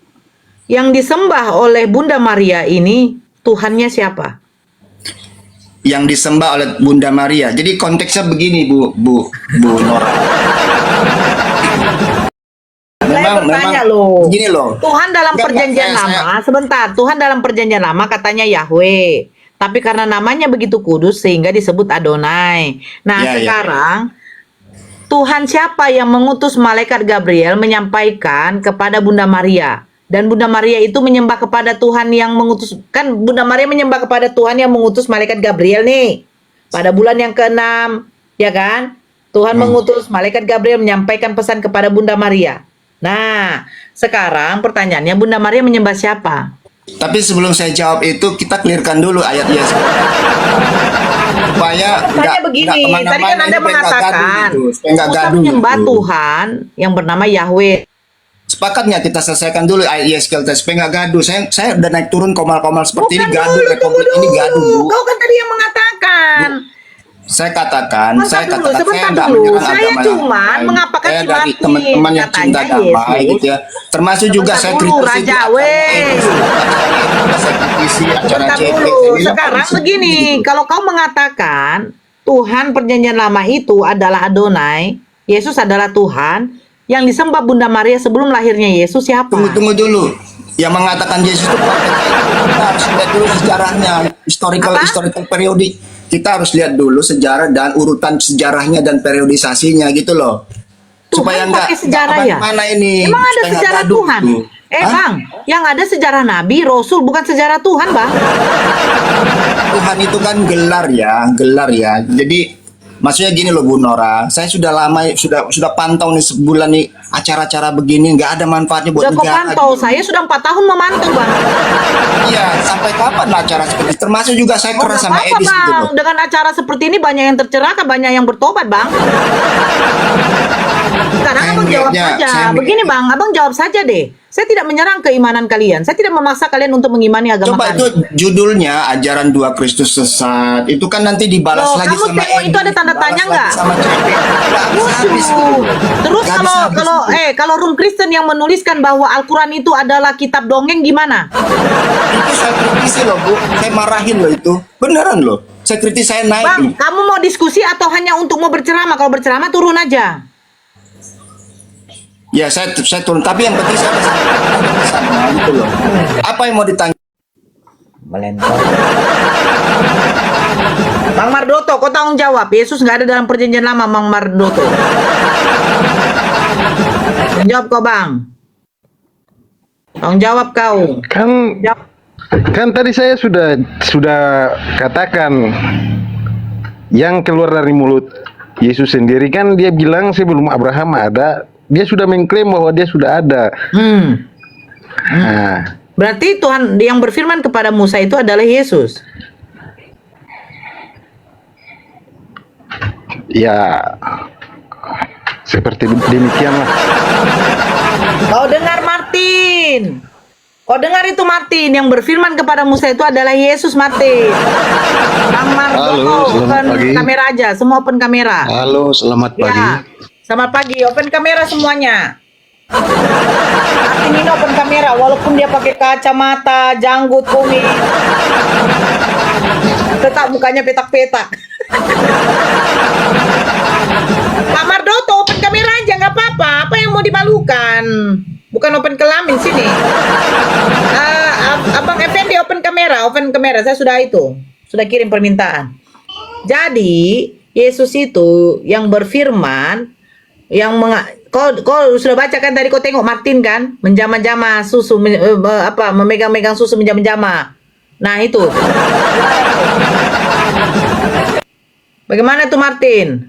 Yang disembah oleh Bunda Maria ini Tuhannya siapa? Yang disembah oleh Bunda Maria. Jadi konteksnya begini Bu Nora. Saya bertanya loh. Gini loh. Tuhan dalam Enggak, perjanjian lama, sebentar. Tuhan dalam perjanjian lama katanya Yahweh. Tapi karena namanya begitu kudus sehingga disebut Adonai. Nah, Ya, ya. sekarang Tuhan siapa yang mengutus malaikat Gabriel menyampaikan kepada Bunda Maria? Dan Bunda Maria itu menyembah kepada Tuhan yang mengutus. Kan Bunda Maria menyembah kepada Tuhan yang mengutus malaikat Gabriel nih. Pada bulan yang ke-6, ya kan? Tuhan mengutus malaikat Gabriel menyampaikan pesan kepada Bunda Maria. Nah, sekarang pertanyaannya Bunda Maria menyembah siapa? Tapi sebelum saya jawab itu kita clearkan dulu ayat Yesus. Supaya Tanya begini, tadi kan Anda mengatakan Musa menyembah Tuhan yang bernama Yahweh. Sepakat nggak kita selesaikan dulu ayat Yeskiel supaya nggak gaduh. Saya udah naik turun komal-komal seperti ini gaduh. Tunggu Republik ini gaduh Bu. Kau kan tadi yang mengatakan. Saya katakan saya Sebentar nggak dulu. menyerang Saya agama cuma yang lain. mengapakan Saya si dari Martin. teman-teman yang cinta Katanya damai Yesus. gitu ya. Termasuk juga Sebentar saya dulu, kritisi Raja, acara weh. itu. Saya kritisi acara Sebentar CP. dulu. Sekarang begini, kalau kau mengatakan Tuhan perjanjian lama itu adalah Adonai, Yesus adalah Tuhan, yang disembah Bunda Maria sebelum lahirnya Yesus siapa? Tunggu dulu. Yang mengatakan Yesus itu kita harus lihat dulu sejarahnya, historical periodic. Kita harus lihat dulu sejarah dan urutan sejarahnya dan periodisasinya gitu loh. Tuhan pakai sejarah ya? Mana ini? Emang ada supaya nggak sejarah gaduh Tuhan? gitu. Hah? Bang, yang ada sejarah Nabi, Rasul, bukan sejarah Tuhan, Bang. Tuhan itu kan gelar ya. Jadi maksudnya gini loh Bu Nora, saya sudah lama sudah pantau nih sebulan nih acara-acara begini nggak ada manfaatnya buat Udah kau negara. pantau, saya sudah 4 tahun memantau, Bang. Iya, sampai kapan lah acara seperti itu? Termasuk juga saya Oh, keras nggak sama apa-apa, Edis gitu Bang. loh. Dengan acara seperti ini banyak yang tercerahkan, banyak yang bertobat, Bang. Sekarang abang jawab sebaiknya saja. saya Begini Bang, Abang jawab saja deh. Saya tidak menyerang keimanan kalian. Saya tidak memaksa kalian untuk mengimani agama coba kami. itu judulnya ajaran dua Kristus sesat. Itu kan nanti dibalas Loh, lagi kamu sama tengok itu ada tanda dibalas tanya lagi nggak? sama CP. Nggak habis-habis itu. Terus Nggak kalau habis-habis kalau itu. kalau room Kristen yang menuliskan bahwa Al-Quran itu adalah kitab dongeng gimana? Itu saya kritisi loh Bu, saya marahin loh itu. Beneran loh, saya kritis, saya naik. Bang, kamu mau diskusi atau hanya untuk mau berceramah? Kalau berceramah turun aja. Ya saya turun, tapi yang penting saya sama gitu loh. Apa yang mau ditanya? Melempar. Bang Mardoto, kau tanggung jawab. Yesus nggak ada dalam perjanjian lama, Bang Mardoto. Tanggung jawab kau, Bang. Tanggung jawab kau. Kan tadi saya sudah katakan yang keluar dari mulut Yesus sendiri kan dia bilang sebelum Abraham ada, dia sudah mengklaim bahwa dia sudah ada. Nah, Berarti Tuhan yang berfirman kepada Musa itu adalah Yesus. ya seperti demikianlah. Kau dengar Martin? Kau dengar itu Martin yang berfirman kepada Musa itu adalah Yesus Martin. Bang Mardoto, Halo, selamat open pagi. kamera aja, semua open kamera. Halo, selamat pagi. Ya, selamat pagi, open kamera semuanya. Martin ini open kamera, walaupun dia pakai kacamata, janggut, kumis, tetap mukanya petak-petak. Pak Mardoto, open kamera aja, nggak apa-apa. Apa yang mau dimalukan? Bukan open kelamin sini. Abang Effendi open kamera. Saya sudah kirim permintaan. Jadi Yesus itu yang berfirman, kau sudah baca kan tadi, kau tengok Martin kan, menjama-jama susu, memegang-megang susu, menjama-jama. Nah itu. Bagaimana tuh Martin?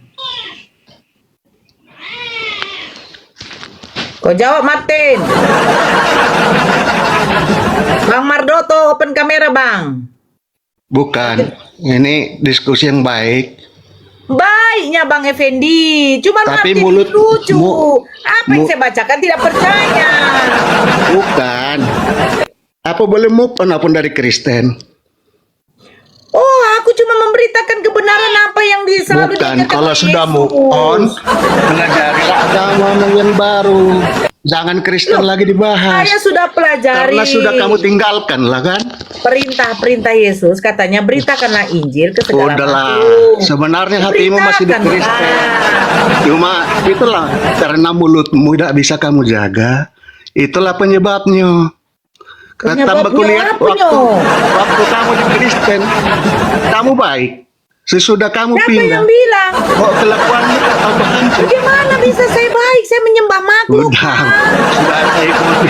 Kau jawab Martin. Bang Mardoto open kamera Bang. Bukan, ini diskusi yang baik. Baiknya Bang Effendi. Cuman Tapi Martin mulut- lucu. Apa yang mu- saya bacakan tidak percaya. Bukan. Apa boleh move on apapun dari Kristen? Oh, aku cuma memberitakan kebenaran apa yang selalu Bukan, diajarkan kalau oleh sudah Yesus. move on, pelajarilah agama yang baru. Jangan Kristen lagi dibahas. Saya sudah pelajari. Karena sudah kamu tinggalkan lah kan? Perintah-perintah Yesus katanya beritakanlah Injil ke segala Udahlah, makhluk. sebenarnya hatimu masih di Beritakanlah. Kristen. Cuma itulah, karena mulutmu tidak bisa kamu jaga, itulah penyebabnya. Tambah kulihat Penyebabnya waktu kamu di Kristen, kamu baik. Sesudah kamu Siapa pindah, yang bilang? kok kelakuanmu kok tambah hancur. Bagaimana bisa saya baik? Saya menyembah makhluk. Udah, sudah saya ikuti.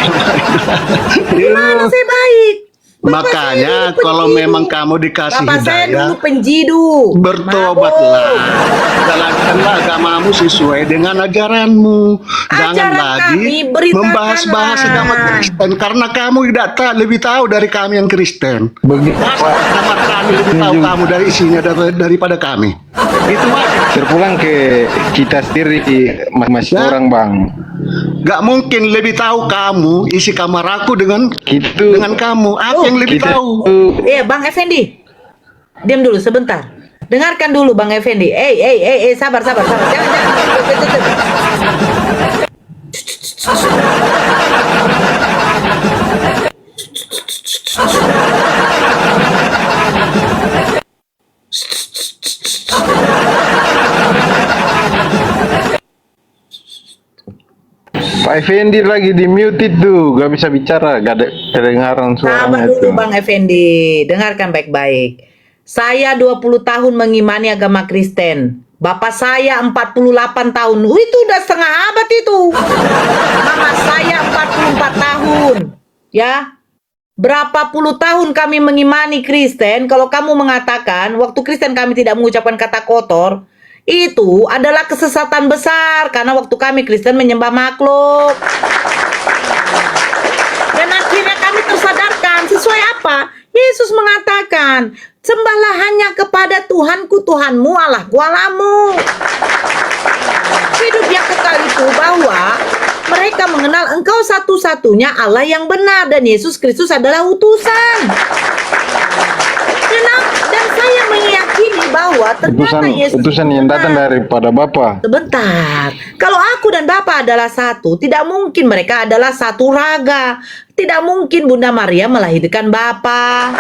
Gimana saya baik? Bapak saya Makanya dulu kalau penjidu. memang kamu dikasih Bapak saya dulu hidayah, penjidu. bertobatlah, Mabuk. jalankanlah agamamu sesuai dengan ajaranmu. Jangan Ajaran lagi kami, beritakanlah. membahas-bahas agama Kristen, karena kamu tidak lebih tahu dari kami yang Kristen. Begitu Masa agama kami lebih tahu kamu dari isinya daripada kami. Itu aja. terpulang ke kita sendiri masih Ya. orang Bang. Gak mungkin lebih tahu kamu isi kamar aku dengan Gitu. dengan kamu. Aku yang lebih Kita tahu. Iya, Bang Effendi. Diam dulu sebentar. Dengarkan dulu Bang Effendi. Sabar. Jangan. Pak Effendi lagi di mute itu, gak bisa bicara, gak ada kedengaran Sabar suaranya dulu itu. Bang Effendi. Dengarkan baik-baik. Saya 20 tahun mengimani agama Kristen. Bapak saya 48 tahun. Itu udah setengah abad itu. Mama saya 44 tahun. Ya. Berapa puluh tahun kami mengimani Kristen. Kalau kamu mengatakan waktu Kristen kami tidak mengucapkan kata kotor, itu adalah kesesatan besar. Karena waktu kami Kristen menyembah makhluk. Dan akhirnya kami tersadarkan sesuai apa? Yesus mengatakan, sembahlah hanya kepada Tuhanku, Tuhanmu, Allahku, Allahmu. Hidup yang kekal itu bahwa satu-satunya Allah yang benar dan Yesus Kristus adalah utusan. Dan saya meyakini bahwa ternyata Yesus utusan yang datang daripada Bapa. Sebentar, kalau aku dan Bapa adalah satu, tidak mungkin mereka adalah satu raga. Tidak mungkin Bunda Maria melahirkan Bapa.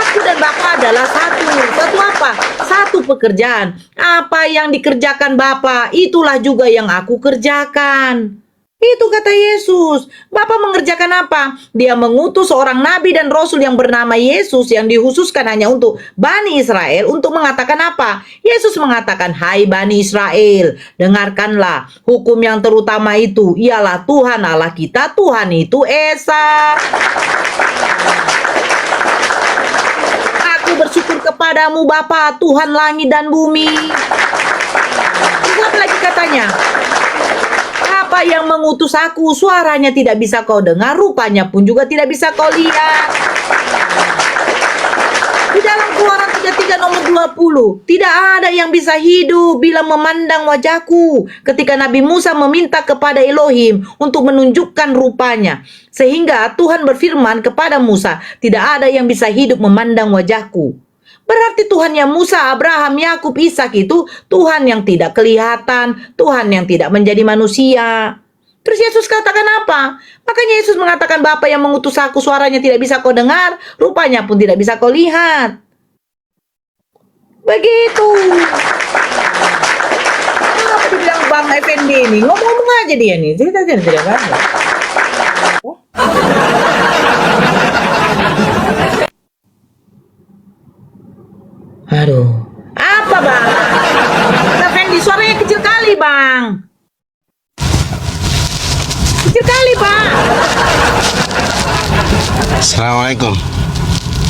Aku dan Bapa adalah satu. Satu apa? Satu pekerjaan. Apa yang dikerjakan Bapa, itulah juga yang aku kerjakan. Itu kata Yesus. Bapa mengerjakan apa? Dia mengutus seorang nabi dan rasul yang bernama Yesus yang dikhususkan hanya untuk Bani Israel untuk mengatakan apa? Yesus mengatakan, "Hai Bani Israel, dengarkanlah hukum yang terutama itu ialah Tuhan Allah kita, Tuhan itu Esa. Aku bersyukur kepadamu Bapa, Tuhan langit dan bumi." Terus apa lagi katanya? Apa yang mengutus aku, suaranya tidak bisa kau dengar, rupanya pun juga tidak bisa kau lihat. Di dalam Keluaran 33 nomor 20, tidak ada yang bisa hidup bila memandang wajahku. Ketika Nabi Musa meminta kepada Elohim untuk menunjukkan rupanya. Sehingga Tuhan berfirman kepada Musa, tidak ada yang bisa hidup memandang wajahku. Berarti Tuhan yang Musa, Abraham, Yakub, Ishak itu Tuhan yang tidak kelihatan, Tuhan yang tidak menjadi manusia. Terus Yesus katakan apa? Makanya Yesus mengatakan, Bapa yang mengutus aku, suaranya tidak bisa kau dengar, rupanya pun tidak bisa kau lihat. Begitu. Apa dibilang Bang Effendi ini? Ngomong-ngomong aja dia nih. Cerita tidak ada. Aduh, apa Bang? Bang Fendi, suaranya kecil kali Bang. Kecil kali Bang. Assalamualaikum.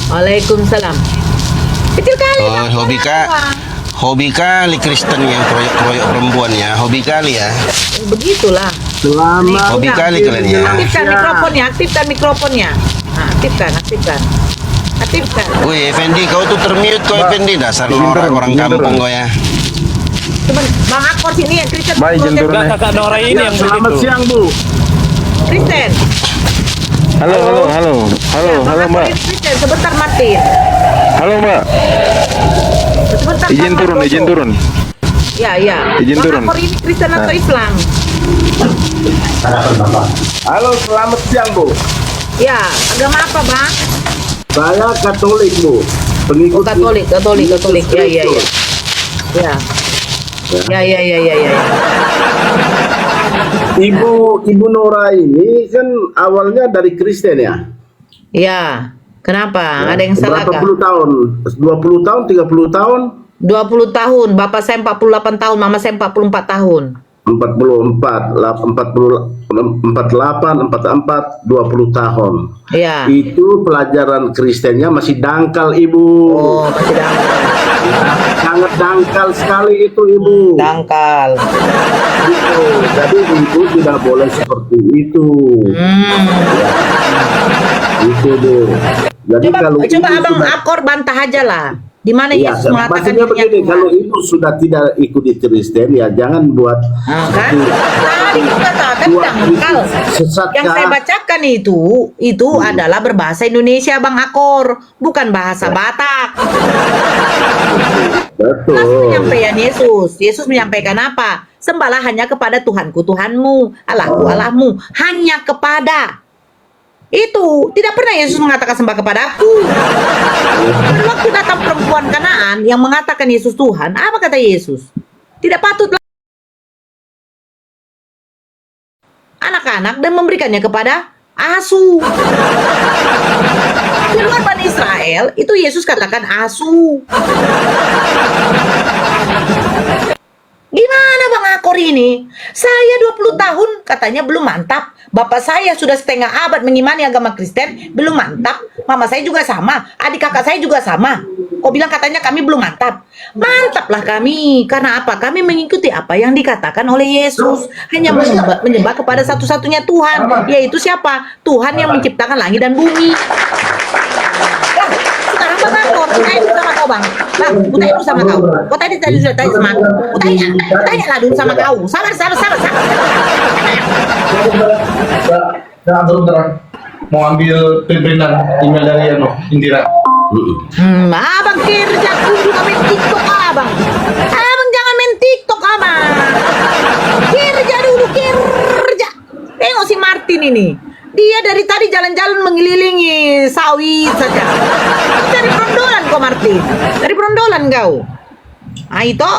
Waalaikumsalam. Kecil kali Bang. Hobi kali Kristen yang keroyok perempuan ya. Hobi kali ya. Begitulah. Selamat. Hobi kali kalian ya. Aktifkan mikrofonnya, aktifkan mikrofonnya. Nah, aktifkan. Aktifkan. Wih, Effendi, kau tuh termute kau Effendi, dasar orang kampung kau ya. Cuman Bang Akor sini ya, Kristen. Baik, jenturan. Enggak, kakak Nora ini yang Selamat begitu. siang, Bu. Kristen. Halo, Bang Mbak. Akor Kristen, sebentar Martin. Halo, Mbak. Sebentar. Izin Bang turun, Martin. izin turun. Ya. Izin Bang turun. Akor ini Kristen atau Islam? Halo, selamat siang Bu. Ya, agama apa Bang? Saya Katolik Bu. Pengikut Katolik. Ya. Ibu Nora ini kan awalnya dari Kristen ya. Ya. Kenapa? Ada yang salah Berapa kah? puluh tahun? 20 tahun, 30 tahun? 20 tahun. Bapak saya 48 tahun, mama saya 44 tahun. 44, 48, 44, 20 tahun. Ya. Itu pelajaran Kristennya masih dangkal Ibu. Oh, masih dangkal. Sangat dangkal sekali itu Ibu. Dangkal. Gitu. Jadi Ibu tidak boleh seperti itu. Itu Bu. Jadi kalau Coba Ibu Abang sudah- Akor bantah aja lah. Di mana Iya, Yesus mengatakan maksudnya dirinya begini, Tuhan? kalau Ibu sudah tidak ikuti Kristen ya jangan buat Kan? Tadi katakan buat dangkal. sesat Yang saya bacakan itu adalah berbahasa Indonesia Bang Akor, bukan bahasa Batak. Betul. Penyampaian Yesus. Yesus menyampaikan apa? Sembahlah hanya kepada Tuhanku, Tuhanmu, Allahku, Allahmu. Hanya kepada. Itu. Tidak pernah Yesus mengatakan sembah kepada aku. Dan waktu datang perempuan Kanaan yang mengatakan Yesus Tuhan, apa kata Yesus? Tidak patut anak-anak dan memberikannya kepada asu. Di luar Bani Israel, itu Yesus katakan asu. Gimana Bang Akor ini? Saya 20 tahun katanya belum mantap. Bapak saya sudah setengah abad mengimani agama Kristen, belum mantap. Mama saya juga sama, adik kakak saya juga sama. Kok bilang katanya kami belum mantap? Mantaplah kami. Karena apa? Kami mengikuti apa yang dikatakan oleh Yesus. Hanya menyembah kepada satu-satunya Tuhan. Yaitu siapa? Tuhan yang menciptakan langit dan bumi. Nah, sekarang Sekarang Bang Akor, ku tanya dulu sama kau Bang. Bang, ku tanya dulu sama kau. Kau tadi sudah tanya sama aku. Ku tanya lah dulu sama kau. Sabar. Mau ambil pimpinan email dari Indira. Abang kerja kudu main TikTok abang. Abang jangan main TikTok abang. Kerja dulu kerja. Tengok si Martin ini. Dia dari tadi jalan-jalan mengelilingi sawit saja. Dari perondolan kau Martin. Dari perondolan kau. Itu.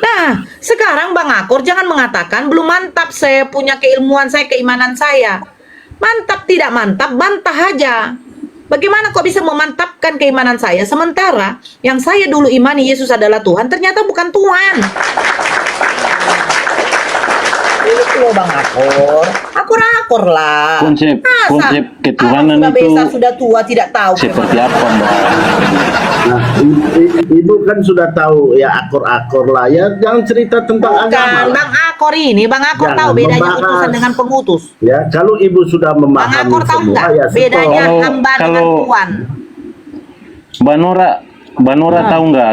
Nah, sekarang Bang Akor jangan mengatakan belum mantap saya punya keilmuan saya, keimanan saya. Mantap tidak mantap, bantah aja. Bagaimana kok bisa memantapkan keimanan saya sementara yang saya dulu imani Yesus adalah Tuhan ternyata bukan Tuhan. Itu loh Bang Akor. Akor lah. Konsep ketuhanan sudah itu besar, sudah tua, tidak tahu. seperti apa, Mbak? Nah, ibu kan sudah tahu ya akor-akor lah ya. Jangan cerita tentang agama. Bukan Bang Akor ini, Bang Akor Jangan tahu bedanya membahas. utusan dengan pengutus. Ya, kalau ibu sudah Bang memahami Akor tahu semua nggak ya stop. bedanya hamba dengan Kalau- Tuhan? Mbak Nora tahu nggak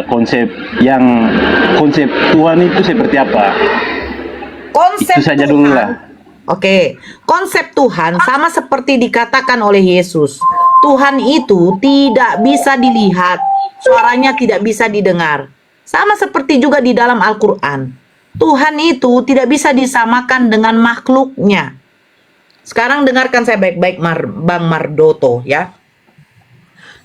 konsep Tuhan itu seperti apa? Konsep Itu saja Tuhan. dulu lah. Oke, konsep Tuhan sama seperti dikatakan oleh Yesus. Tuhan itu tidak bisa dilihat, suaranya tidak bisa didengar. Sama seperti juga di dalam Al-Quran. Tuhan itu tidak bisa disamakan dengan makhluknya. Sekarang dengarkan saya baik-baik Bang Mardoto ya.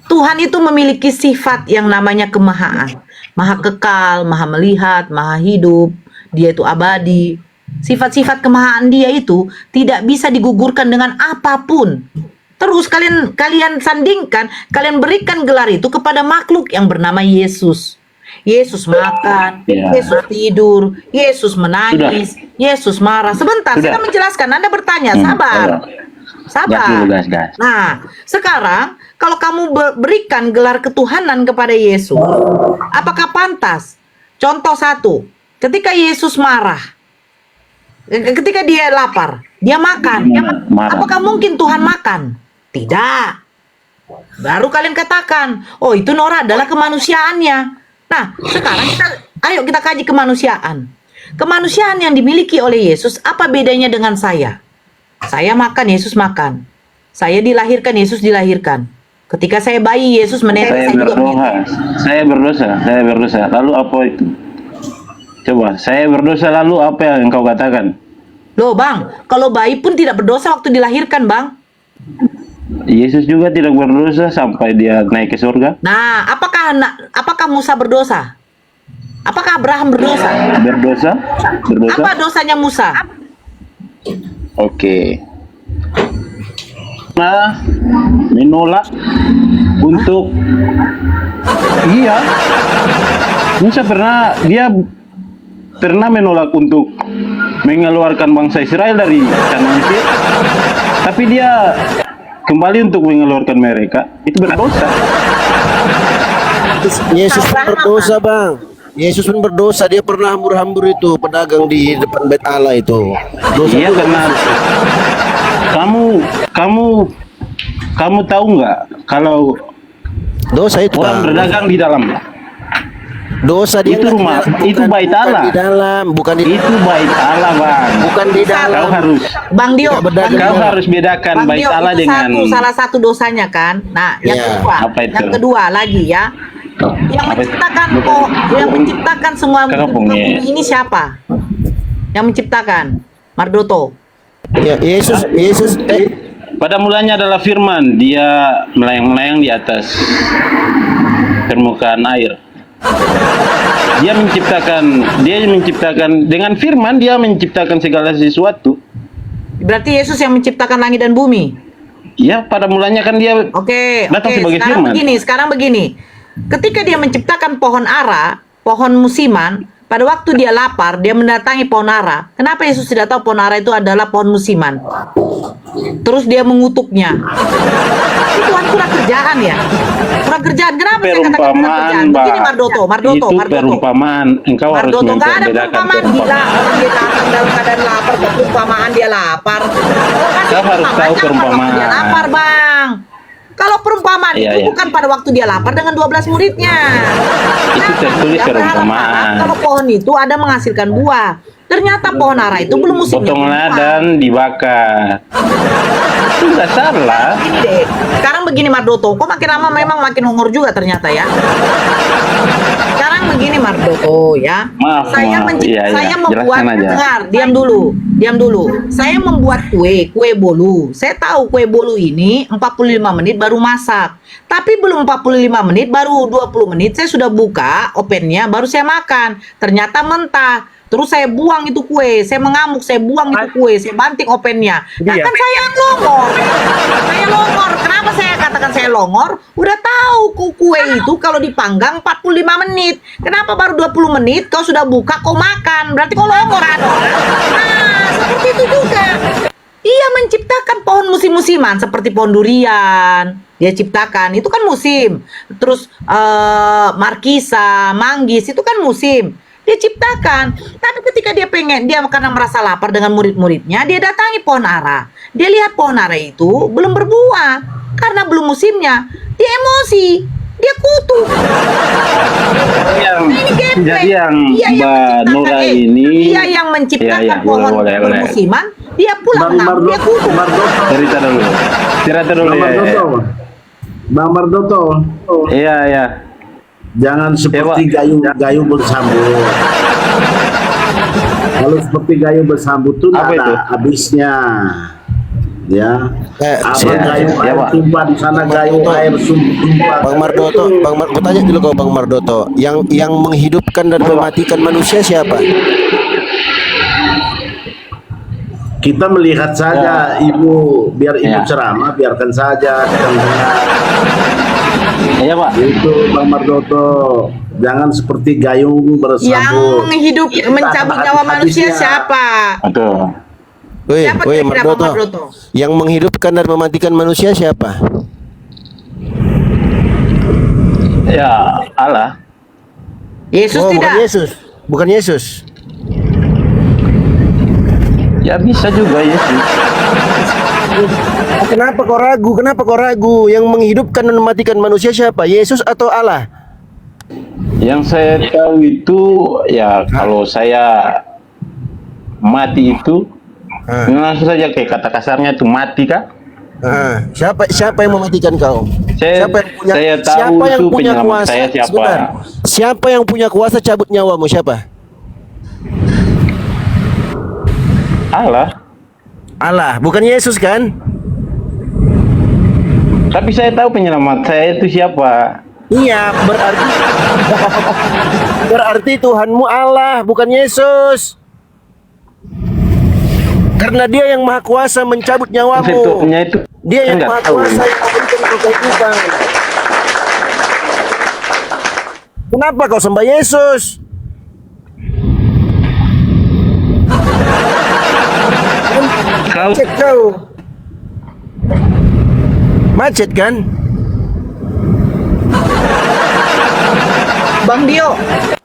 Tuhan itu memiliki sifat yang namanya kemahaan. Maha kekal, maha melihat, maha hidup. Dia itu abadi. Sifat-sifat kemahaan dia itu tidak bisa digugurkan dengan apapun. Terus kalian sandingkan, kalian berikan gelar itu kepada makhluk yang bernama Yesus. Yesus makan, Ya. Yesus tidur, Yesus menangis, Yesus marah. Sebentar, Sudah. saya akan menjelaskan. Anda bertanya, sabar. Sabar. Gas. Nah, sekarang kalau kamu berikan gelar ketuhanan kepada Yesus, apakah pantas? Contoh satu, ketika Yesus marah, ketika dia lapar, dia makan. Marah. Apakah mungkin Tuhan makan? Tidak. Baru kalian katakan, oh itu Nora adalah kemanusiaannya. Nah, sekarang ayo kita kaji kemanusiaan. Kemanusiaan yang dimiliki oleh Yesus, apa bedanya dengan saya? Saya makan, Yesus makan. Saya dilahirkan, Yesus dilahirkan. Ketika saya bayi, Yesus menetes, saya juga menetes. Saya berdosa. Lalu apa itu? Coba, saya berdosa lalu apa yang engkau katakan? Loh bang, kalau bayi pun tidak berdosa waktu dilahirkan bang. Yesus juga tidak berdosa sampai dia naik ke surga. Nah, apakah Musa berdosa? Apakah Abraham berdosa? Berdosa? Apa dosanya Musa? Oke. Nah, menolak untuk Musa pernah menolak untuk mengeluarkan bangsa Israel dari tanah Mesir, tapi dia kembali untuk mengeluarkan mereka. Itu berdosa. Yesus pun berdosa bang. Yesus pun berdosa. Dia pernah hambur-hambur itu pedagang di depan bait Allah itu. Dosa Iya, juga. karena kamu tahu nggak kalau Dosa itu orang bang. berdagang di dalam Dosa dia itu nggak rumah, di dalam, itu bait bukan Allah. di dalam, bukan di itu bait Allah, Bang. bukan di dalam. Kau harus Bang Dio, Tidak berdagang. kau harus bedakan Bang bait Dio, Allah itu dengan salah satu dosanya kan. Nah, yang Iya. kedua, Apa itu? yang kedua lagi ya. Yang Apa itu? yang menciptakan semua Kenapa, bumi ini siapa? Yang menciptakan Mardoto. Ya, Yesus pada mulanya adalah firman, dia melayang-layang di atas permukaan air. Dia menciptakan dengan firman, dia menciptakan segala sesuatu. Berarti Yesus yang menciptakan langit dan bumi. Ya, pada mulanya kan dia Oke. datang sebagai Sekarang firman. begini. Ketika dia menciptakan pohon ara, pohon musiman, pada waktu dia lapar, dia mendatangi pohon ara. Kenapa Yesus tidak tahu pohon ara itu adalah pohon musiman? Terus dia mengutuknya. Itu kan kurang kerjaan ya? Kurang kerjaan. Kenapa saya katakan kurang kerjaan? Begini Mardoto. Itu perumpamaan. Engkau harus Mardoto, nggak ada membedakan perumpamaan. Gila, orang dia datang dalam keadaan lapar, kok perumpamaan dia lapar. Kau harus tahu perumpamaan. Dia lapar, Bang. Kalau perumpamaan Iya, itu iya. bukan pada waktu dia lapar dengan 12 muridnya. Itu tertulis Dia berharap perumpamaan. kalau pohon itu ada menghasilkan buah. Ternyata pohon ara itu belum musimnya. Potonglah berbuah. dan dibakar. Itu nggak salah. Gini deh, sekarang begini Mardoto, kok makin lama memang makin hongor juga ternyata ya. Sekarang begini Mardoto ya. Maaf, saya maaf. Iya, iya. saya membuat, Jelaskan aja. dengar, diam dulu. Saya membuat kue bolu. Saya tahu kue bolu ini 45 menit baru masak. Tapi belum 45 menit, baru 20 menit saya sudah buka ovennya, baru saya makan. Ternyata mentah. Terus saya buang itu kue, saya mengamuk, saya buang itu kue, saya banting ovennya. Nah, kan saya yang longor. Saya longor. Kenapa saya katakan saya longor? Udah tahu kue itu kalau dipanggang 45 menit. Kenapa baru 20 menit kau sudah buka, kau makan? Berarti kau longor ada. Nah, seperti itu juga. Ia menciptakan pohon musim-musiman seperti pohon durian. Dia ciptakan, itu kan musim. Terus markisa, manggis, itu kan musim. Dia ciptakan, tapi ketika dia karena merasa lapar dengan murid-muridnya, dia datangi pohon ara. Dia lihat pohon ara itu belum berbuah karena belum musimnya. Dia emosi, dia kutuk. Jadi yang Mbak Nura ini, dia yang menciptakan Iya, pohon boleh. bermusiman, dia pulang dia kutuk. cerita dulu Bang ya. Mardoto. Bang Mardoto. Iya. Jangan seperti Pak. gayu bersambut. Kalau seperti gayu bersambut tuh Apa nggak itu? ada habisnya. Ya. Apa siap, gayu siap, air Pak. tumpah di sana gayu air tumpah. Bang Mardoto, gue tanya dulu ke Bang Mardoto, yang menghidupkan dan mematikan manusia siapa? Kita melihat saja ibu, biar ibu Ya. ceramah, biarkan saja kita mendengar. Iya Pak. Itu Bang Mardoto, jangan seperti gayung Yang bersambut. mencabut nyawa manusia siapa? Betul. Woi, Siapa woi kira-kira Bang Mardoto. Mardoto? Yang menghidupkan dan mematikan manusia siapa? Ya Allah. Yesus Bukan tidak. Yesus. Bukan Yesus. Ya bisa juga Yesus. Kenapa kau ragu? Kenapa kau ragu? Yang menghidupkan dan mematikan manusia siapa? Yesus atau Allah? Yang saya tahu itu ya kalau saya mati itu langsung saja kayak kata kasarnya itu mati kah? Siapa yang mematikan kau? Saya tahu siapa yang itu punya penyelamat kuasa? saya siapa. Sebentar. Siapa yang punya kuasa cabut nyawamu? Siapa? Allah. Allah, bukan Yesus kan? Tapi saya tahu penyelamat saya itu siapa. Iya, berarti Tuhanmu Allah, bukan Yesus. Karena Dia yang Maha Kuasa mencabut nyawamu. Bentuknya itu Dia yang nggak Maha tahu. Kuasa yang memberikan kau kehidupan. Kenapa kau sembah Yesus? Kau Macet kau. Macet kan? Bang Dio,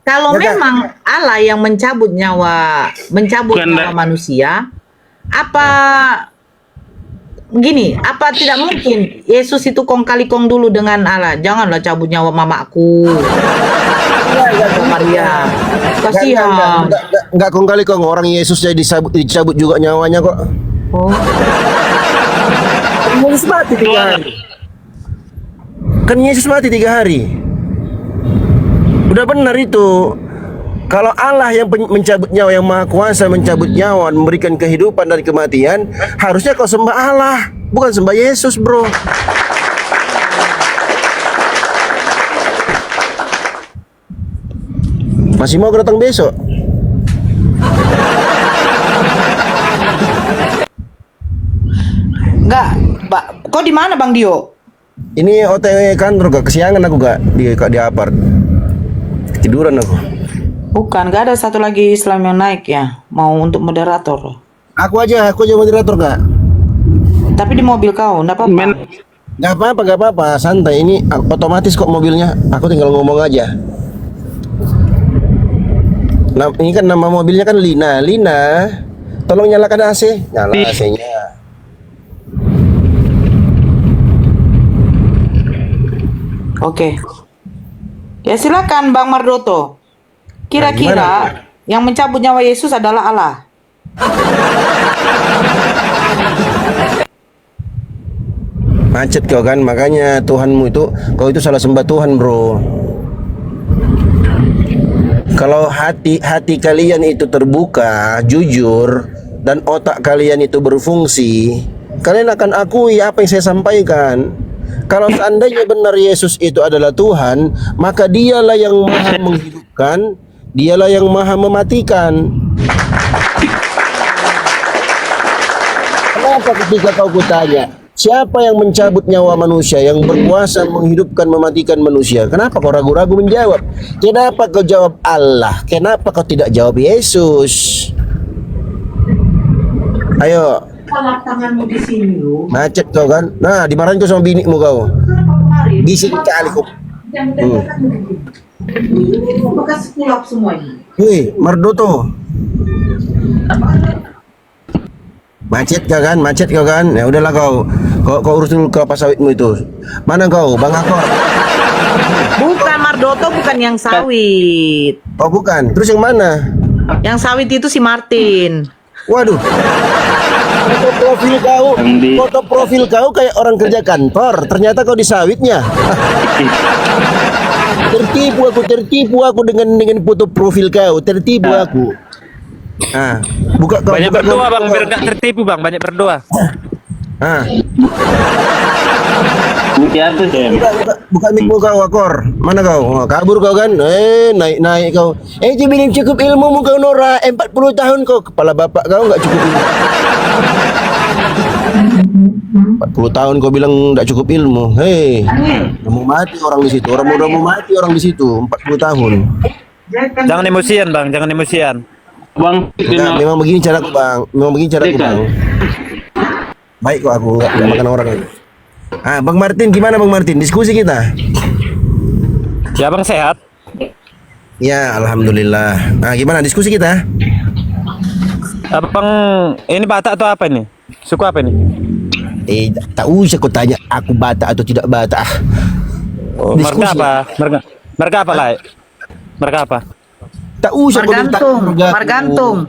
kalau Ya, Kak. memang Allah yang mencabut nyawa Bukan, Kak. manusia, apa gini, apa tidak mungkin Yesus itu kong kali kong dulu dengan Allah? Janganlah cabut nyawa mamaku. Maria, kasihan. Enggak kong kali kong, orang Yesus jadi dicabut juga nyawanya kok. Oh, Kan Yesus mati 3 hari. Kan Yesus mati 3 hari. Udah benar itu. Kalau Allah yang mencabut nyawa, yang Maha Kuasa mencabut nyawa, memberikan kehidupan dari kematian, harusnya kau sembah Allah, bukan sembah Yesus, bro. Masih mau datang besok? enggak, kau di mana Bang Dio? Ini OTW kantor gak? Kesiangan aku gak di apart. Ketiduran aku. Bukan, gak ada satu lagi Islam yang naik ya, mau untuk moderator. Aku aja moderator Kak. Tapi di mobil kau, enggak apa-apa. Gak apa-apa, santai. Ini otomatis kok mobilnya. Aku tinggal ngomong aja. Nah, ini kan nama mobilnya kan Lina. Lina, tolong nyalakan AC. Nyala AC-nya. Oke. Ya silakan Bang Mardoto. Kira-kira yang mencabut nyawa Yesus adalah Allah. Macet kau kan, makanya Tuhanmu itu, kau itu salah sembah Tuhan, bro. Kalau hati kalian itu terbuka, jujur, dan otak kalian itu berfungsi, kalian akan akui apa yang saya sampaikan. Kalau seandainya benar Yesus itu adalah Tuhan, maka dialah yang maha menghidupkan, dialah yang maha mematikan. Kenapa ketika kau kutanya, siapa yang mencabut nyawa manusia, yang berkuasa menghidupkan, mematikan manusia? Kenapa kau ragu-ragu menjawab? Kenapa kau jawab Allah? Kenapa kau tidak jawab Yesus? Ayo. Kalau tanganmu di sini lu. Macet kau kan? Nah, dimarahin kau sama binikmu kau. Bisik kali kau. Bekas kulap semuanya. Hei, Mardoto. Macet kau kan? Ya udahlah kau urus dulu kelapa sawitmu itu. Mana kau, Bang Akor? Bukan Mardoto, bukan yang sawit. Oh bukan. Terus yang mana? Yang sawit itu si Martin. Waduh. Foto profil kau kayak orang kerja kantor. Ternyata kau di sawitnya. tertipu aku dengan foto profil kau. Tertipu aku. Ah, banyak berdoa bang, biar nggak tertipu bang. Banyak berdoa. Ah. Buka mic kau, Akor. Mana kau? Oh, kabur kau kan? Naik kau. Itu belum cukup ilmu kau Nora. 40 tahun kau. Kepala bapak kau nggak cukup ilmu. 40 tahun kau bilang nggak cukup ilmu. Hei, udah mau mati orang di situ. Orang udah mau mati orang di situ. 40 tahun. Jangan emosian bang, jangan emosian. Bang, Enggak, memang begini caraku bang. Baik kok aku nggak makan orang lagi. Ah, Bang Martin, gimana Bang Martin? Diskusi kita. Ya bang sehat. Ya, alhamdulillah. Nah, gimana diskusi kita? Abang ini Batak atau apa ini? Suku apa ini? Tak usah kau tanya aku Batak atau tidak Batak. Oh, marga apa? Marga apa lah? Marga apa? Tak usah kau minta Margantung.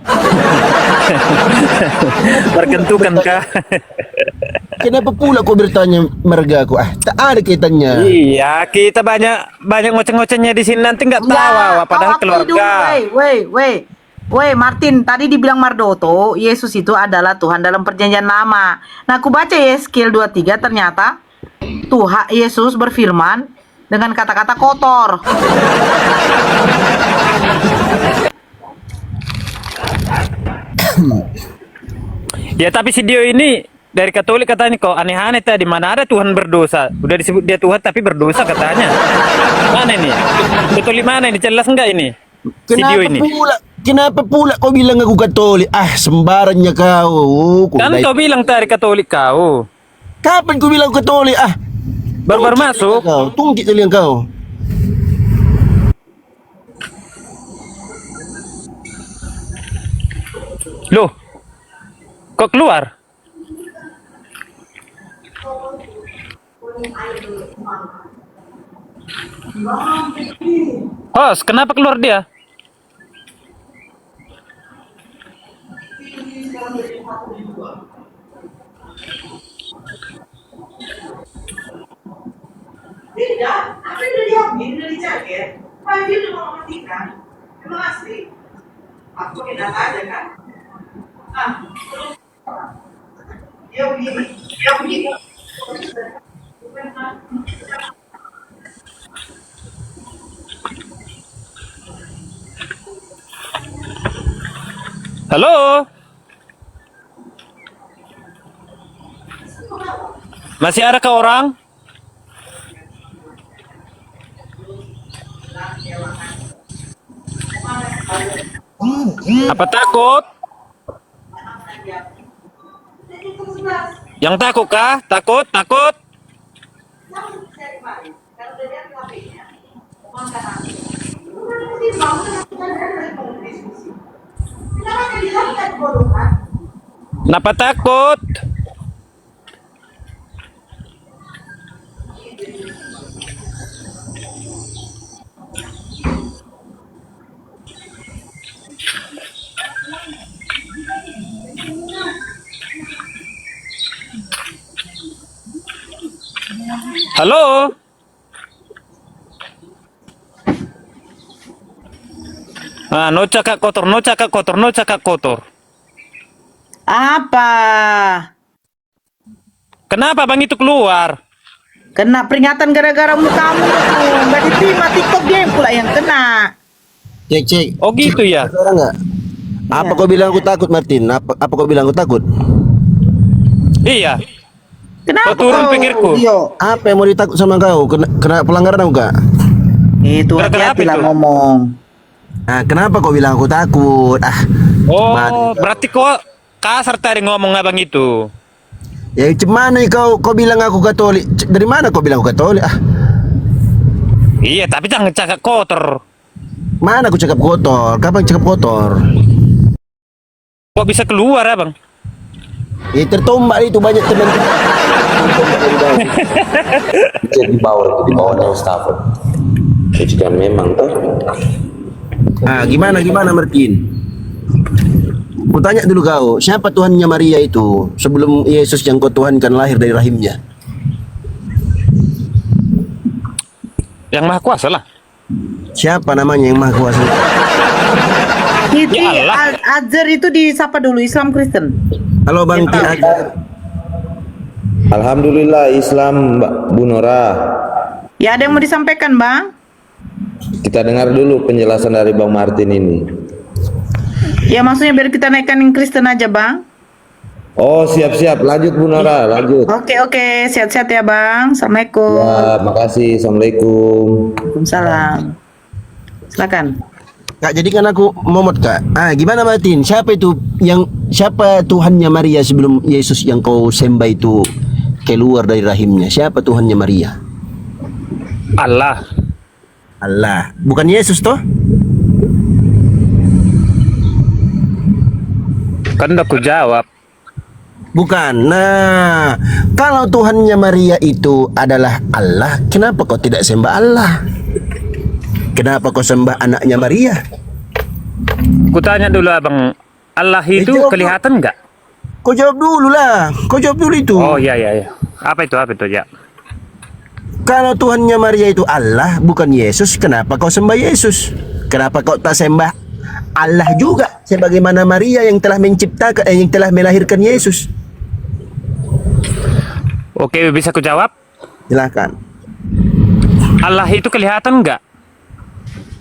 Bergentukan kah? Kenapa pula kau bertanya marga aku? Tak ada kaitannya. Iya, kita banyak ngoceh-ngocehnya di sini nanti nggak tahu padahal keluarga. Weh, Martin, tadi dibilang Mardoto, Yesus itu adalah Tuhan dalam perjanjian lama. Nah, aku baca Yeskiel 23, ternyata Tuhan Yesus berfirman dengan kata-kata kotor. Ya tapi si Dio ini dari Katolik katanya kok aneh-aneh tadi, mana ada Tuhan berdosa. Udah disebut dia Tuhan tapi berdosa katanya. Mana ini? Katolik mana ini? Jelas enggak ini? Si Dio ini. Kenapa pula kau bilang aku Katolik? Ah, sembarannya kau. Kan kau bilang tadi Katolik kau. Kapan kau bilang Katolik? Ah, baru masuk. Tungkit telinga kau. Loh, kok keluar? Hos, kenapa keluar dia? Tidak, apa yang udah diambil, udah dijaga. Pak, dia udah mau mematikan. Emang asli. Aku pakai data aja kan. Ya begini. Halo? Masih ada ke orang? Apa takut? Yang takut kah? Takut? Takut? Kenapa takut? Halo? Ah, no cakap kotor, no cakap kotor, no cakap kotor. Apa? Kenapa bang itu keluar? Kena peringatan gara-gara mukamu tuh. Nggak diterima TikTok dia pula yang kena. Cek. Oh gitu ya? Orang nggak? Apa kau bilang aku takut, Martin? Apa kau bilang aku takut? Iya. Kenapa Kau turun kau? pikirku. Apa yang mau ditakut sama kau? Kena pelanggaran aku gak? Itu Gara-gara hati-hati apa lah itu? ngomong. Nah, kenapa kau bilang aku takut? Oh, berarti kau kasar tadi ngomong abang itu. Ya cuman kau bilang aku Katolik. Dari mana kau bilang aku Katolik? Iya, tapi jangan cakap kotor. Mana aku cakap kotor? Kapan cakap kotor? Kok bisa keluar abang? Ya tertombak itu banyak teman. di bawahnya Ustafel. Ya jika memang tuh. Gimana Martin? Ku tanya dulu kau, siapa Tuhannya Maria itu sebelum Yesus yang kau tuhankan lahir dari rahimnya? Yang Maha Kuasa lah. Siapa namanya yang Maha Kuasa? Itu Ya Allah. Azhar itu disapa dulu Islam Kristen. Halo Bang Ti Ajar. Alhamdulillah Islam Mbak Bu Nora. Ya ada yang mau disampaikan Bang? Kita dengar dulu penjelasan dari Bang Martin ini. Ya maksudnya biar kita naikkan yang Kristen aja Bang. Oh siap-siap, lanjut Bu Nora, lanjut. Oke, sehat-sehat ya Bang. Assalamualaikum. Ya, makasih. Assalamualaikum. Waalaikumsalam. Silakan. Kak, jadi kan aku momot Kak. Gimana Martin? Siapa Tuhannya Maria sebelum Yesus yang kau sembah itu keluar dari rahimnya? Siapa Tuhannya Maria? Allah. Allah. Bukan Yesus toh? Kan udah aku jawab. Bukan. Nah, kalau Tuhannya Maria itu adalah Allah, kenapa kau tidak sembah Allah? Kenapa kau sembah anaknya Maria? Ku tanya dulu abang, Allah itu jawab, kelihatan nggak? Kau jawab dulu lah. Kau jawab dulu itu. Oh iya. Apa itu ya? Kalau Tuhannya Maria itu Allah, bukan Yesus, kenapa kau sembah Yesus? Kenapa kau tak sembah Allah juga sebagaimana Maria yang telah menciptakan yang telah melahirkan Yesus? Oke, bisa ku jawab? Silakan. Allah itu kelihatan nggak?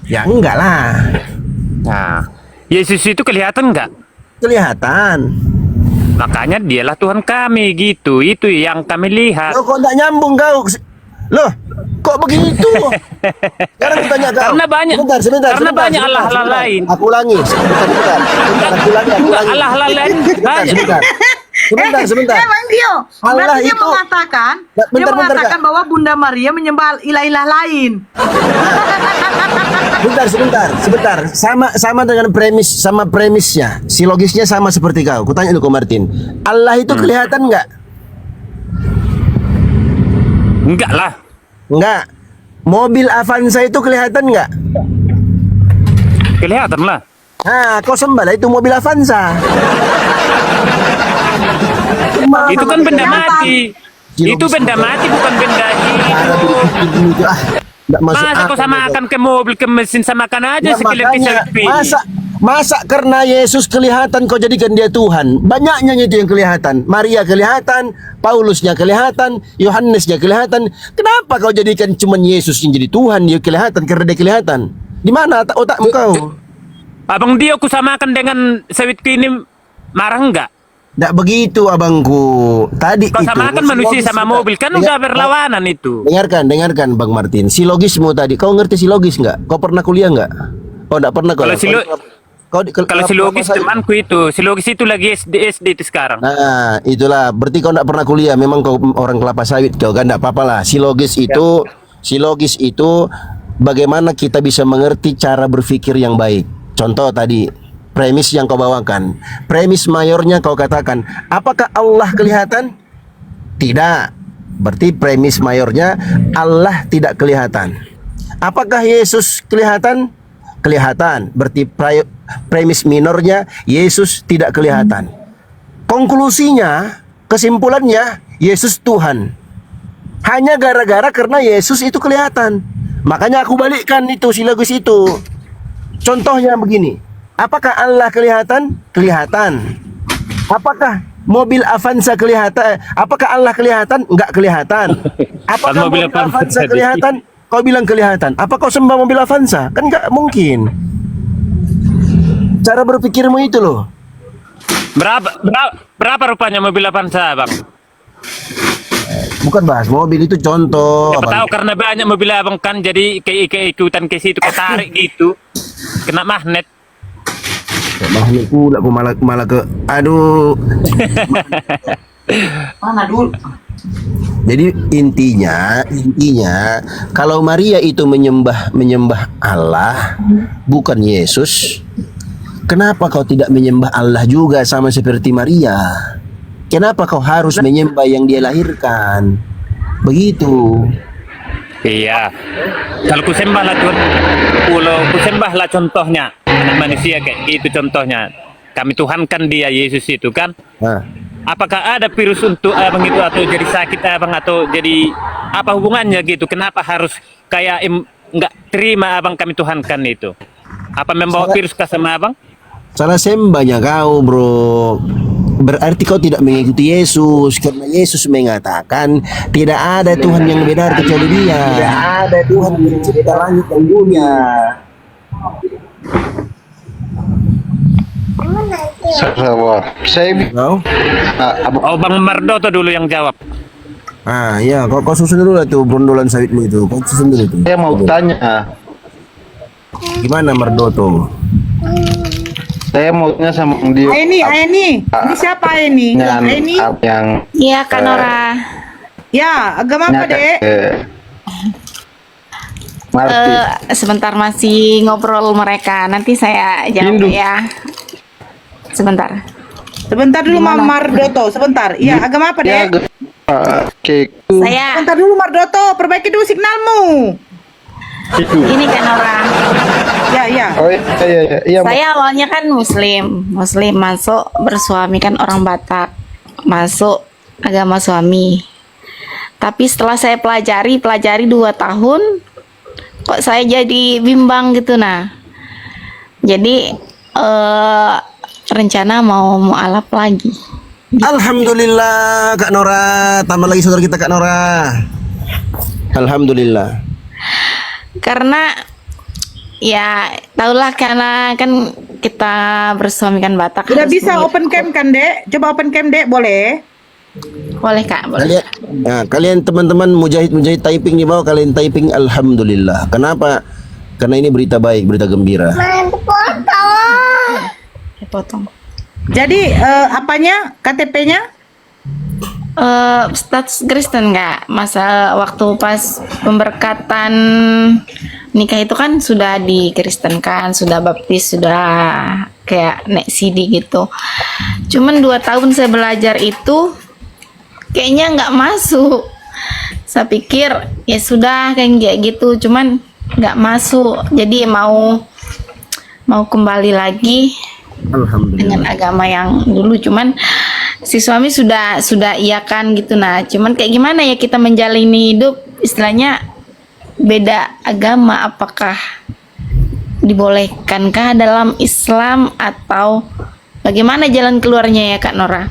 Ya enggak lah. Nah, Yesus itu kelihatan nggak? Kelihatan. Makanya dialah Tuhan kami gitu. Itu yang kami lihat. Kok enggak nyambung kau? Loh, kok begitu? Sekarang aku tanya kau. Karena banyak. Sebentar. Karena banyak Allah lain. Aku ulangi. Sebentar. Aku ulangi. Allah lain banyak. Sebentar. Emang Dio, Allah berarti dia itu- mengatakan, Bentar, mengatakan Kak. bahwa Bunda Maria menyembah ilah-ilah lain. Sebentar. Sama dengan premisnya. Silogisnya sama seperti kau. Kutanya dulu kau Martin. Allah itu kelihatan enggak? Enggak lah. Enggak. Mobil Avanza itu kelihatan enggak? Kelihatan lah. Kau sembah lah itu mobil Avanza. Itu kan benda mati. Itu benda mati bukan benda hidup. Enggak masuk Masa kau akal, samakan ke mobil ke mesin samakan aja Ya, sekilas makanya, masa karena Yesus kelihatan kau jadikan dia Tuhan? Banyaknya itu yang kelihatan. Maria kelihatan, Paulusnya kelihatan, Yohanesnya kelihatan. Kenapa kau jadikan cuman Yesus yang jadi Tuhan? Dia kelihatan karena dia kelihatan. Di mana otakmu kau? Abang dia aku samakan dengan sawitku ini marah enggak? Tidak begitu abangku. Tadi Kau itu samakan manusia sama mobil kan udah berlawanan itu. Dengarkan Bang Martin. Silogismu tadi. Kau ngerti silogis nggak? Kau pernah kuliah nggak? Oh, enggak pernah kau. Kalau Kalau silogis temanku itu, silogis itu lagi SD itu sekarang. Nah, itulah. Berarti kau tidak pernah kuliah. Memang kau orang kelapa sawit kau kan, tidak apa-apa lah. Silogis itu bagaimana kita bisa mengerti cara berpikir yang baik. Contoh tadi, premis yang kau bawakan. Premis mayornya kau katakan, apakah Allah kelihatan? Tidak. Berarti premis mayornya Allah tidak kelihatan. Apakah Yesus kelihatan? Kelihatan. Berarti premis minornya Yesus tidak kelihatan. Konklusinya, kesimpulannya, Yesus Tuhan. Hanya gara-gara karena Yesus itu kelihatan. Makanya aku balikkan itu silogis itu. Contohnya begini. Apakah Allah kelihatan? Kelihatan. Apakah mobil Avanza kelihatan? Apakah Allah kelihatan? Enggak kelihatan. Apakah mobil Avanza kelihatan? Kau bilang kelihatan. Apa kau sembah mobil Avanza? Kan enggak mungkin. Cara berpikirmu itu loh. Berapa rupanya mobil Avanza, Bang? Bukan bahas mobil, itu contoh. Siapa tahu karena banyak mobil abang kan jadi ikutan ke situ, ketarik gitu, kena magnet. Magnet pula aku malah ke, aduh. Mana dulu? Jadi intinya kalau Maria itu menyembah Allah bukan Yesus, kenapa kau tidak menyembah Allah juga sama seperti Maria? Kenapa kau harus menyembah yang dia lahirkan? Begitu. Iya. Kalau kusembahlah contohnya anak manusia kayak gitu contohnya. Kami tuhankan dia Yesus itu kan. Nah. Apakah ada virus untuk abang itu atau jadi sakit abang atau jadi apa hubungannya gitu? Kenapa harus kayak nggak terima abang kami tuhankan itu? Apa membawa virus ke sama abang? Salah sembahnya kau, bro. Berarti kau tidak mengikuti Yesus, karena Yesus mengatakan tidak ada Tuhan yang benar kecuali Dia. Tidak ada Tuhan yang mencipta langit dan bumi. Saya Bang Mardoto dulu yang jawab. Ah, ya, kau susun dulu lah tuh brondolan sawitmu itu. Kau susun dulu tuh. saya mau tanya. Gimana Mardoto? Saya maunya sama dia. Ini siapa ini? Ini? Yang Iya, Kak Nora. Ya, agama apa, Dek? Marti. Sebentar masih ngobrol mereka. Nanti saya jawab Hindu. ya. Sebentar. Sebentar dulu, Mama Mardoto. Sebentar. Iya, agama apa, Ya, Dek? oke. Saya Sebentar dulu, Mardoto. Perbaiki dulu signalmu. Itu. ini Kak Nora. Ya. Oh iya. Saya awalnya kan muslim masuk bersuami kan orang Batak, masuk agama suami. Tapi setelah saya pelajari 2 tahun, kok saya jadi bimbang gitu nah. Jadi rencana mau mualaf lagi. Alhamdulillah Kak Nora, tambah lagi saudara kita Kak Nora. Alhamdulillah. Karena ya tahulah karena kan kita bersuami kan Batak. Udah harus bisa mengikut. open cam kan, Dek? Coba open cam, Dek, boleh? Boleh Kak, boleh. Kalian teman-teman mujahid typing di bawah, kalian typing alhamdulillah. Kenapa? Karena ini berita baik, berita gembira. Potong. Jadi apanya? KTP-nya? Status Kristen nggak, masa waktu pas pemberkatan nikah itu kan sudah dikristenkan, sudah baptis, sudah kayak nek CD gitu. Cuman 2 tahun saya belajar itu kayaknya nggak masuk. Saya pikir ya sudah kayak gitu, cuman nggak masuk. Jadi mau kembali lagi dengan agama yang dulu, cuman si suami sudah iyakan gitu. Nah, cuman kayak gimana ya kita menjalani hidup istilahnya beda agama, apakah dibolehkankah dalam Islam atau bagaimana jalan keluarnya ya Kak Nora?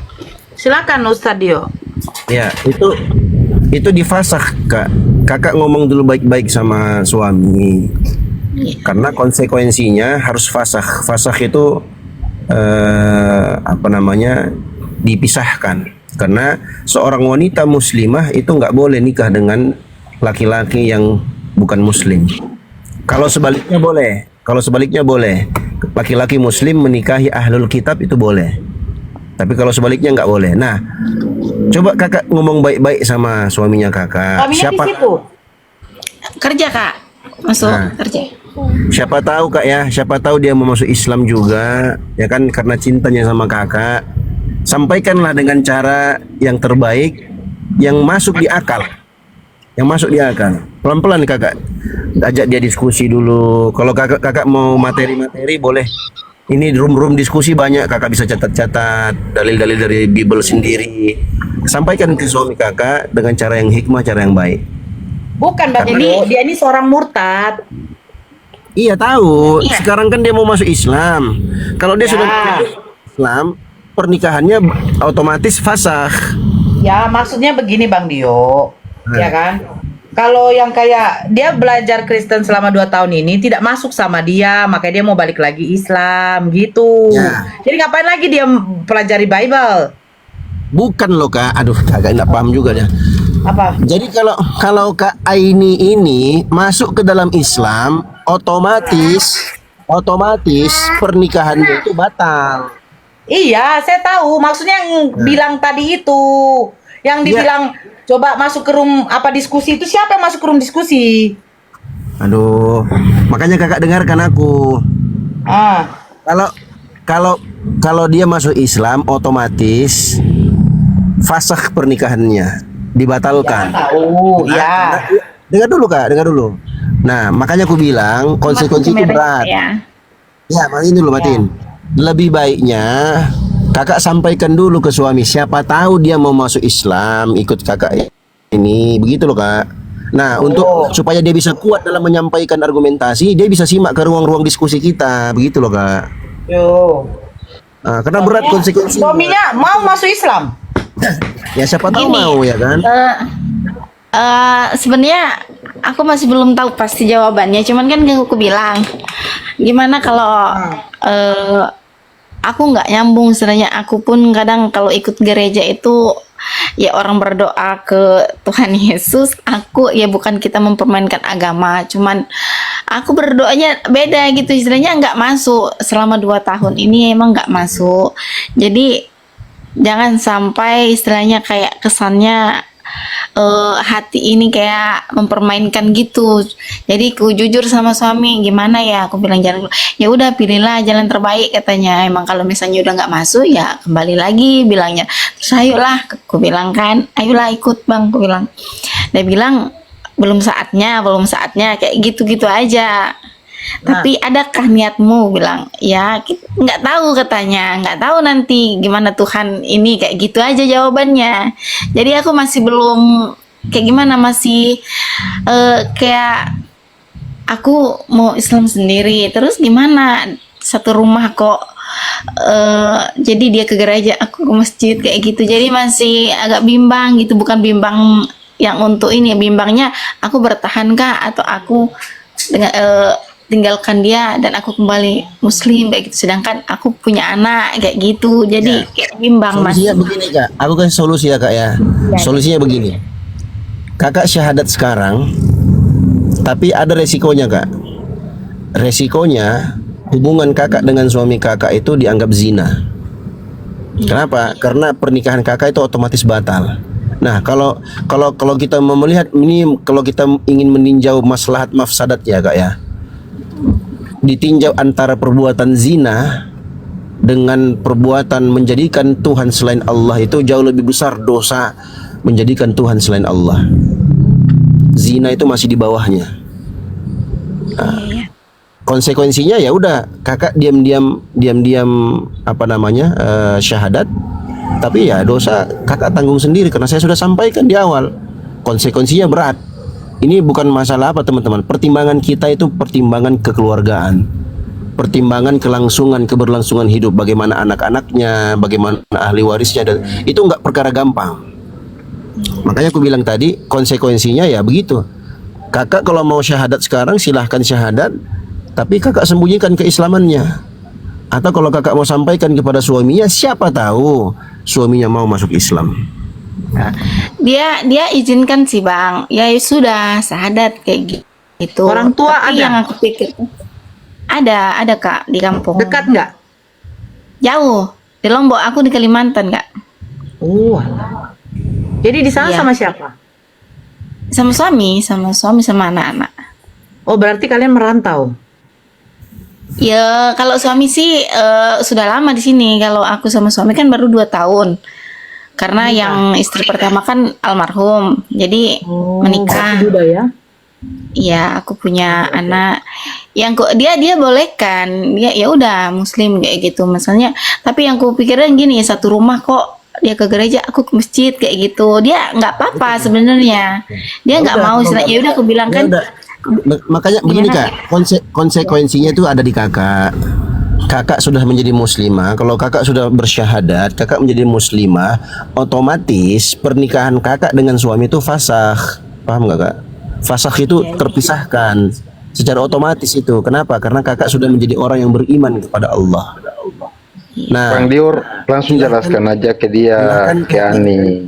Silakan Ustadz Dio. Ya, itu difasakh, Kak. Kakak ngomong dulu baik-baik sama suami. Karena konsekuensinya harus fasakh. Fasakh itu dipisahkan. Karena seorang wanita muslimah itu nggak boleh nikah dengan laki-laki yang bukan muslim. Kalau sebaliknya boleh. laki-laki muslim menikahi ahlul kitab itu boleh. Tapi kalau sebaliknya nggak boleh. Nah, coba kakak ngomong baik-baik sama suaminya kakak. Suaminya di situ. Kerja Kak, masuk kerja. Siapa tahu kak ya, siapa tahu dia mau masuk Islam juga, ya kan, karena cintanya sama kakak. Sampaikanlah dengan cara yang terbaik, yang masuk di akal, Pelan-pelan kakak, ajak dia diskusi dulu. Kalau kakak mau materi-materi boleh. Ini room diskusi banyak, kakak bisa catat-catat dalil-dalil dari Bible sendiri. Sampaikan ke suami kakak dengan cara yang hikmah, cara yang baik. Bukan Bang Dio, dia ini seorang murtad. Iya tahu. Sekarang kan dia mau masuk Islam. Kalau dia sudah masuk Islam, pernikahannya otomatis fasakh. Ya maksudnya begini Bang Dio, ya kan? Kalau yang kayak dia belajar Kristen selama 2 tahun ini tidak masuk sama dia, makanya dia mau balik lagi Islam gitu. Jadi ngapain lagi dia pelajari Bible? Bukan loh kak, aduh kagak nggak paham juga dia. Apa? Jadi kalau Kak Aini ini masuk ke dalam Islam, otomatis pernikahannya itu batal. Iya, saya tahu. Maksudnya yang bilang tadi itu, yang dibilang coba masuk ke room diskusi itu siapa yang masuk ke room diskusi? Aduh, makanya kakak dengarkan aku. Kalau dia masuk Islam, otomatis fasakh pernikahannya dibatalkan. Tahu, ya. Dengar dulu kak, dengar dulu. Nah, makanya aku bilang konsekuensi itu berat. Ya, matiin. Lebih baiknya kakak sampaikan dulu ke suami, siapa tahu dia mau masuk Islam, ikut kakak ini, begitu loh kak. Nah, untuk supaya dia bisa kuat dalam menyampaikan argumentasi, dia bisa simak ke ruang-ruang diskusi kita, begitu loh kak. Karena berat konsekuensi. Suaminya mau masuk Islam. Ya siapa tahu mau ya kan. Sebenarnya aku masih belum tahu pasti jawabannya, cuman kan aku bilang gimana kalau aku nggak nyambung. Sebenarnya aku pun kadang kalau ikut gereja itu ya orang berdoa ke Tuhan Yesus, aku ya bukan kita mempermainkan agama, cuman aku berdoanya beda gitu. Istilahnya nggak masuk selama 2 tahun ini, emang nggak masuk. Jadi jangan sampai istilahnya kayak kesannya hati ini kayak mempermainkan gitu. Jadi aku jujur sama suami, gimana ya, aku bilang jalan, ya udah pilihlah jalan terbaik katanya. Emang kalau misalnya udah nggak masuk ya kembali lagi bilangnya. Terus ayolah, aku bilang kan, ayolah ikut bang, aku bilang. Dia bilang belum saatnya kayak gitu-gitu aja. Tapi adakah niatmu, bilang ya nggak tahu katanya, nggak tahu nanti gimana Tuhan ini, kayak gitu aja jawabannya. Jadi aku masih belum kayak gimana, masih kayak aku mau Islam sendiri, terus gimana satu rumah kok jadi dia ke gereja, aku ke masjid kayak gitu. Jadi masih agak bimbang gitu, bukan bimbang yang untuk ini, bimbangnya aku bertahankah atau aku dengan tinggalkan dia dan aku kembali muslim kayak gitu, sedangkan aku punya anak kayak gitu. Jadi kayak bimbang. Solusinya begini kak, aku kasih solusi ya kak ya. Solusinya begini, kakak syahadat sekarang, tapi ada resikonya kak. Resikonya hubungan kakak dengan suami kakak itu dianggap zina. Kenapa? Karena pernikahan kakak itu otomatis batal. Nah, kalau kita melihat ini, kalau kita ingin meninjau maslahat mafsadat ya kak ya, ditinjau antara perbuatan zina dengan perbuatan menjadikan Tuhan selain Allah, itu jauh lebih besar dosa menjadikan Tuhan selain Allah. Zina itu masih di bawahnya. Nah, konsekuensinya ya udah, kakak diam-diam syahadat, tapi ya dosa kakak tanggung sendiri karena saya sudah sampaikan di awal. Konsekuensinya berat. Ini bukan masalah apa teman-teman, pertimbangan kita itu pertimbangan kekeluargaan, pertimbangan kelangsungan, keberlangsungan hidup, bagaimana anak-anaknya, bagaimana ahli warisnya, dan itu nggak perkara gampang. Makanya aku bilang tadi, konsekuensinya ya begitu. Kakak kalau mau syahadat sekarang silahkan syahadat, tapi kakak sembunyikan keislamannya. Atau kalau kakak mau sampaikan kepada suaminya, siapa tahu suaminya mau masuk Islam. Dia izinkan sih bang, ya sudah syahadat kayak gitu. Orang tua tapi ada yang aku pikir Ada Kak di kampung. Dekat nggak? Jauh. Di Lombok, aku di Kalimantan, Kak. Jadi di sana Iya. sama siapa? Sama suami sama anak-anak. Oh, berarti kalian merantau. Ya, kalau suami sih sudah lama di sini. Kalau aku sama suami kan baru 2 tahun. Karena yang istri pertama kan almarhum. Jadi menikah. Masih muda ya? Iya, aku punya anak yang kok dia bolehkan. Dia ya udah muslim kayak gitu misalnya. Tapi yang ku pikirin gini, satu rumah kok dia ke gereja, aku ke masjid kayak gitu. Dia nggak apa-apa sebenarnya. Dia nggak mau istilahnya. Ya udah aku bilang kan. Makanya begini Kak, konsekuensinya itu ada di kakak. Kakak sudah menjadi muslimah. Kalau kakak sudah bersyahadat, kakak menjadi muslimah, otomatis pernikahan kakak dengan suami itu fasakh. Paham nggak Kak? Fasakh itu terpisahkan secara otomatis itu. Kenapa? Karena kakak sudah menjadi orang yang beriman kepada Allah. Nah, Bang Dior langsung jelaskan aja ke dia, ke Ani.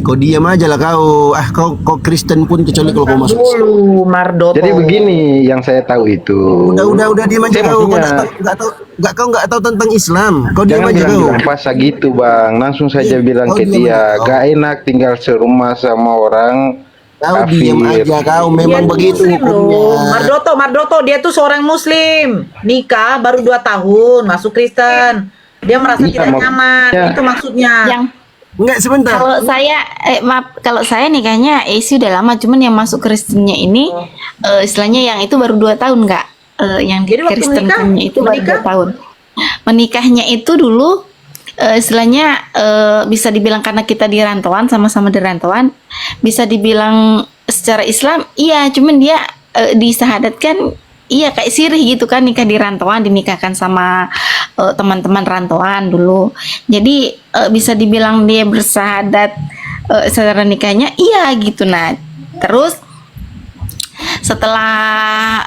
kau diam aja lah kau. Kau Kristen pun kecuali kalau kau masuk. Dulu, Mardoto. Jadi begini yang saya tahu itu. Udah diam aja Saya kau. maksudnya, Kau nggak tahu tentang Islam. Kau diam jangan aja kau. bilang pasal gitu Bang. Langsung saja bilang ke diam dia, aja, kau. gak enak tinggal serumah sama orang Kau kafir. diam aja kau. Memang Dia begitu Muslim loh. hukumnya. Mardoto, dia tuh seorang Muslim. Nikah baru 2 tahun, masuk Kristen. Dia merasa Iya, tidak nyaman. maksudnya- Itu maksudnya. Yang Enggak sebentar. kalau saya nikahnya sih udah lama, cuman yang masuk Kristennya ini istilahnya yang itu baru 2 tahun Kak. Yang di Jadi waktu Kristennya itu baru menikah? 2 tahun. Menikahnya itu dulu istilahnya bisa dibilang karena kita di rantauan, sama-sama di rantauan, bisa dibilang secara Islam iya, cuman dia disahadatkan iya kayak sirih gitu kan, nikah di rantauan, dinikahkan sama teman-teman rantauan dulu. Jadi bisa dibilang dia bersahadat secara nikahnya iya gitu. Nah, terus setelah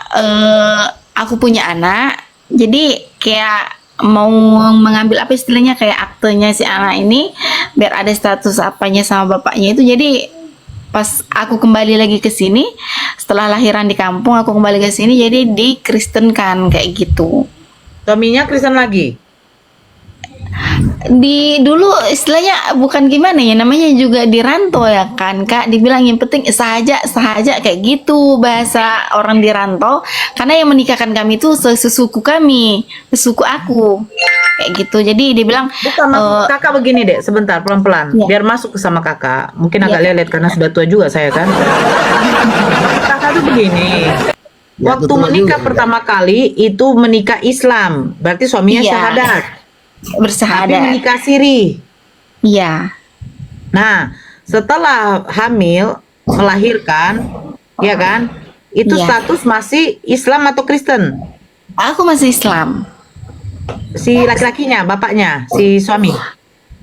aku punya anak, jadi kayak mau mengambil apa istilahnya kayak aktenya si anak ini biar ada status apanya sama bapaknya itu. Jadi pas aku kembali lagi ke sini setelah lahiran di kampung, aku kembali ke sini jadi dikristenkan kayak gitu. Suaminya Kristen lagi. Di dulu istilahnya bukan gimana ya, namanya juga di rantau ya kan Kak, dibilang yang penting sahaja kayak gitu bahasa orang di rantau, karena yang menikahkan kami itu sesuku kami, sesuku aku kayak gitu. Jadi dibilang Bukan, maksud kakak begini deh, sebentar pelan-pelan. Iya. Biar masuk ke sama kakak. Mungkin agak Iya. lelet karena sudah tua juga saya kan. Kakak tuh begini. Ya, Waktu betul menikah juga. pertama kali itu menikah Islam. Berarti suaminya Iya. syahadat. Tapi bersahadat. menikah siri. Iya. Nah, setelah hamil, melahirkan, ya kan? Itu Iya. status masih Islam atau Kristen? Aku masih Islam. Si laki-lakinya, bapaknya, si suami.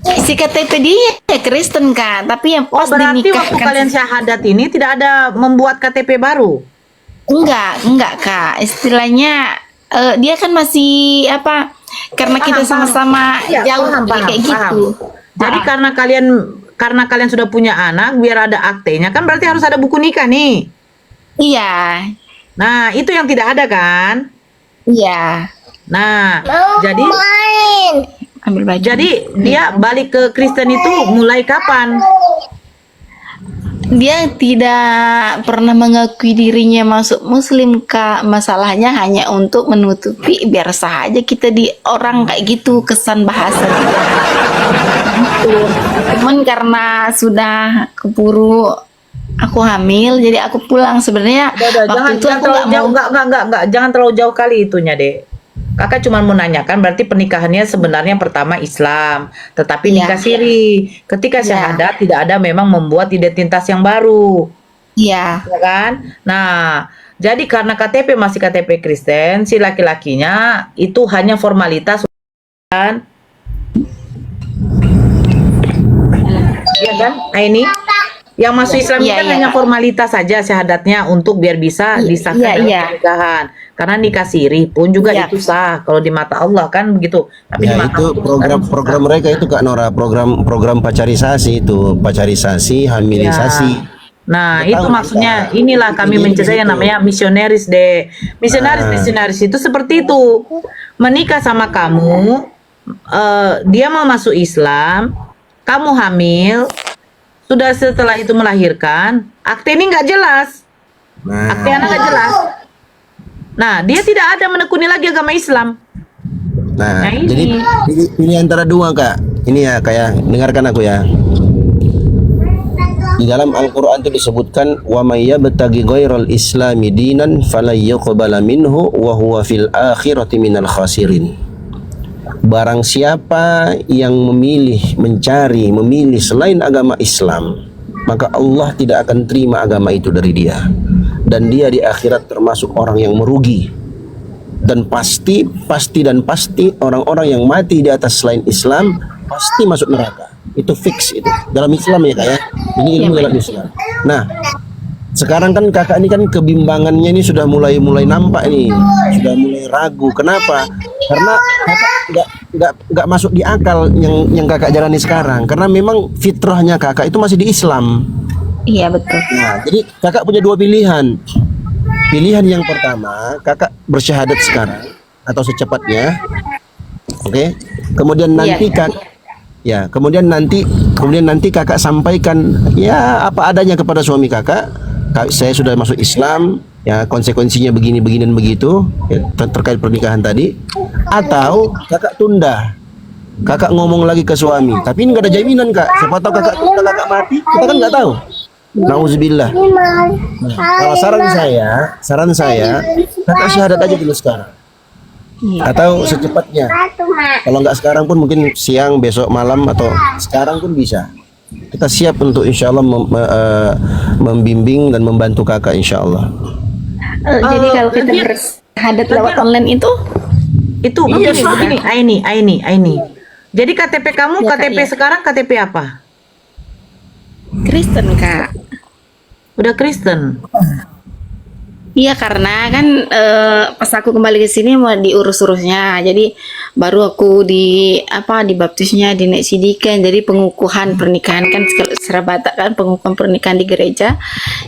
Si KTP dia Kristen Kak, tapi yang Oh, pas berarti dinikahkan waktu kalian syahadat ini tidak ada membuat KTP baru? enggak Kak. Istilahnya dia kan masih apa? Karena kita Paham. sama-sama Iya, jauh paham, kayak gitu. Jadi karena kalian sudah punya anak, biar ada aktenya kan berarti harus ada buku nikah nih. Iya. Nah, itu yang tidak ada kan? Iya. Nah, jadi Ambil baju. jadi dia balik ke Kristen itu mulai kapan? Dia tidak pernah mengakui dirinya masuk Muslim Kak. Masalahnya hanya untuk menutupi biar saja kita di orang kayak gitu kesan bahasa dia. Gitu. Cuman karena sudah keburu aku hamil, jadi aku pulang. Sebenarnya Udah, waktu itu jangan aku terlalu nggak jauh, mau. enggak, jangan terlalu jauh kali itunya, Dek. Kakak cuma mau nanyakan berarti pernikahannya sebenarnya pertama Islam, tetapi Iya. nikah siri. Ketika Iya. syahadat tidak ada memang membuat identitas yang baru. Iya. Ya kan? Nah, jadi karena KTP masih KTP Kristen, si laki-lakinya itu hanya formalitas kan? Iya kan? Nah, ini yang masuk Islam Iya, kan iya. hanya formalitas saja syahadatnya untuk biar bisa disahkan iya, dalam iya. pernikahan. Karena nikah siri pun juga Iya. itu sah kalau di mata Allah kan begitu. Tapi di Ya mata itu Allah program mereka itu Kak Nora, program pacarisasi itu, pacarisasi, hamilisasi. Ya. Nah, Udah itu tahu, maksudnya Kak. inilah kami Ini mencegah yang itu. namanya misionaris deh. Misionaris itu seperti itu. Menikah sama kamu, dia mau masuk Islam, kamu hamil, sudah setelah itu melahirkan, akte ini nggak jelas. Akte anak nggak jelas. Nah, dia tidak ada menekuni lagi agama Islam. Nah, Nah, ini. jadi pilih antara dua, Kak. Ini ya, kayak dengarkan aku ya. Di dalam Al-Qur'an itu disebutkan wa may yabtaghi ghairal islami dinan falan yuqbala minhu wa huwa fil akhirati minal khasirin. Barang siapa yang memilih selain agama Islam, maka Allah tidak akan terima agama itu dari dia, dan dia di akhirat termasuk orang yang merugi. Dan pasti orang-orang yang mati di atas selain Islam pasti masuk neraka. Itu fix itu dalam Islam ya, Kak ya. Ini ilmu dalam Islam. Nah, sekarang kan kakak ini kan kebimbangannya ini sudah mulai nampak nih, sudah mulai ragu. Kenapa? Karena kakak nggak masuk di akal yang kakak jalani sekarang. Karena memang fitrahnya kakak itu masih di Islam. Iya betul. Nah, jadi kakak punya dua pilihan. Pilihan yang pertama, kakak bersyahadat sekarang atau secepatnya, oke. Kemudian nanti kemudian nanti kakak sampaikan ya apa adanya kepada suami kakak. Saya sudah masuk Islam, ya konsekuensinya begini dan begitu ya, terkait pernikahan tadi. Atau kakak tunda, kakak ngomong lagi ke suami. Tapi ini nggak ada jaminan, Kak. Siapa tahu kakak mati, kita kan nggak tahu. Nauzubillah. Nah, kalau saran saya, kakak syahadat aja dulu sekarang. Atau secepatnya. Kalau nggak sekarang pun mungkin siang, besok malam, atau sekarang pun bisa. Kita siap untuk insya Allah membimbing dan membantu kakak insya Allah. Jadi kalau kita bersyahadat lewat online itu begini, Aini. Jadi KTP kamu, Ya, Kak, KTP iya. sekarang KTP apa? Kristen, Kak. Udah Kristen. Iya, karena kan pas aku kembali ke sini mau diurus-urusnya, jadi baru aku dibaptisnya, dineksidikan, jadi pengukuhan pernikahan kan secara Batak kan pengukuhan pernikahan di gereja.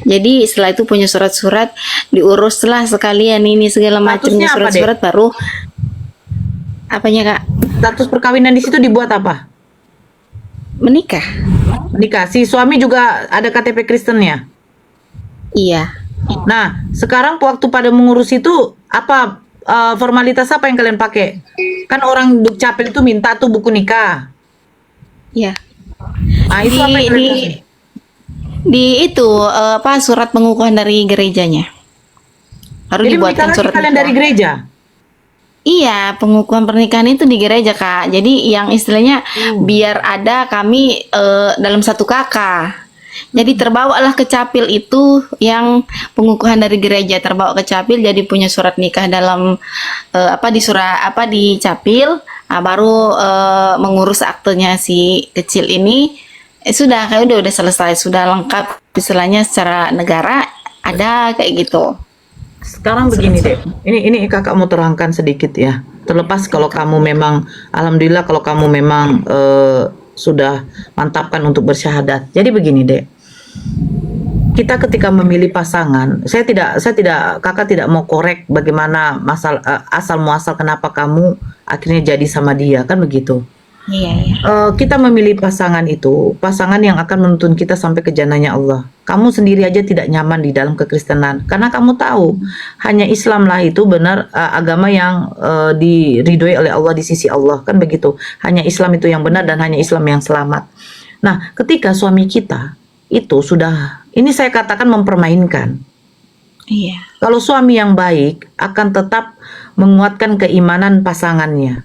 Jadi setelah itu punya surat-surat, diuruslah sekalian ini segala macamnya Statusnya apa, Dek? surat-surat baru. Apanya, Kak? Status perkawinan di situ dibuat apa? Menikah. Menikah. Si suami juga ada KTP Kristennya. Iya. Nah, sekarang waktu pada mengurus itu apa formalitas apa yang kalian pakai? Kan orang Dukcapil itu minta tuh buku nikah. Iya. Nah, itu apa yang kalian kasih? Di itu surat pengukuhan dari gerejanya. Harus Jadi dibuatkan menikah surat lagi kalian nikah. dari gereja? Iya, pengukuhan pernikahan itu di gereja, Kak. Jadi yang istilahnya biar ada kami dalam satu kakak. Jadi terbawalah ke capil itu yang pengukuhan dari gereja, terbawa ke capil jadi punya surat nikah dalam di capil. Nah, baru mengurus aktenya si kecil ini sudah kayak udah selesai, sudah lengkap istilahnya secara negara ada kayak gitu. Sekarang begini deh, ini kakak mau terangkan sedikit ya. Terlepas kalau kamu memang, alhamdulillah kalau kamu memang sudah mantapkan untuk bersyahadat. Jadi begini deh, kita ketika memilih pasangan, kakak tidak mau korek bagaimana asal muasal kenapa kamu akhirnya jadi sama dia, kan begitu. Iya. Kita memilih pasangan itu, pasangan yang akan menuntun kita sampai ke jannahnya Allah. Kamu sendiri aja tidak nyaman di dalam kekristenan, karena kamu tahu hanya Islamlah itu benar agama yang diridhoi oleh Allah di sisi Allah, kan begitu. Hanya Islam itu yang benar dan hanya Islam yang selamat. Nah, ketika suami kita itu sudah, ini saya katakan mempermainkan. Iya. Kalau suami yang baik akan tetap menguatkan keimanan pasangannya.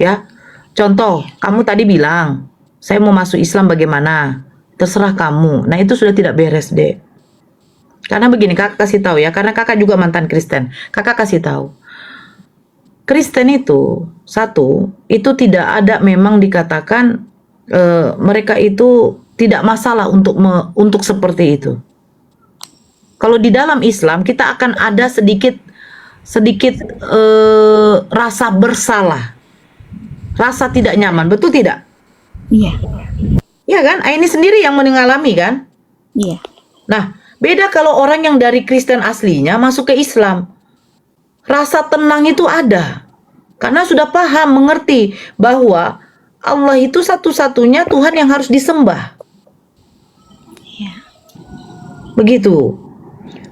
Ya, contoh, kamu tadi bilang, saya mau masuk Islam bagaimana? Terserah kamu. Nah, itu sudah tidak beres, Dek. Karena begini, kakak kasih tahu ya, karena kakak juga mantan Kristen. Kakak kasih tahu. Kristen itu, itu tidak ada memang dikatakan mereka itu tidak masalah untuk seperti itu. Kalau di dalam Islam, kita akan ada sedikit rasa bersalah. Rasa tidak nyaman, betul tidak? Iya. Ya kan? Ini sendiri yang mengalami kan? Iya. Nah, beda kalau orang yang dari Kristen aslinya masuk ke Islam. Rasa tenang itu ada. Karena sudah paham, mengerti bahwa Allah itu satu-satunya Tuhan yang harus disembah. Iya. Begitu.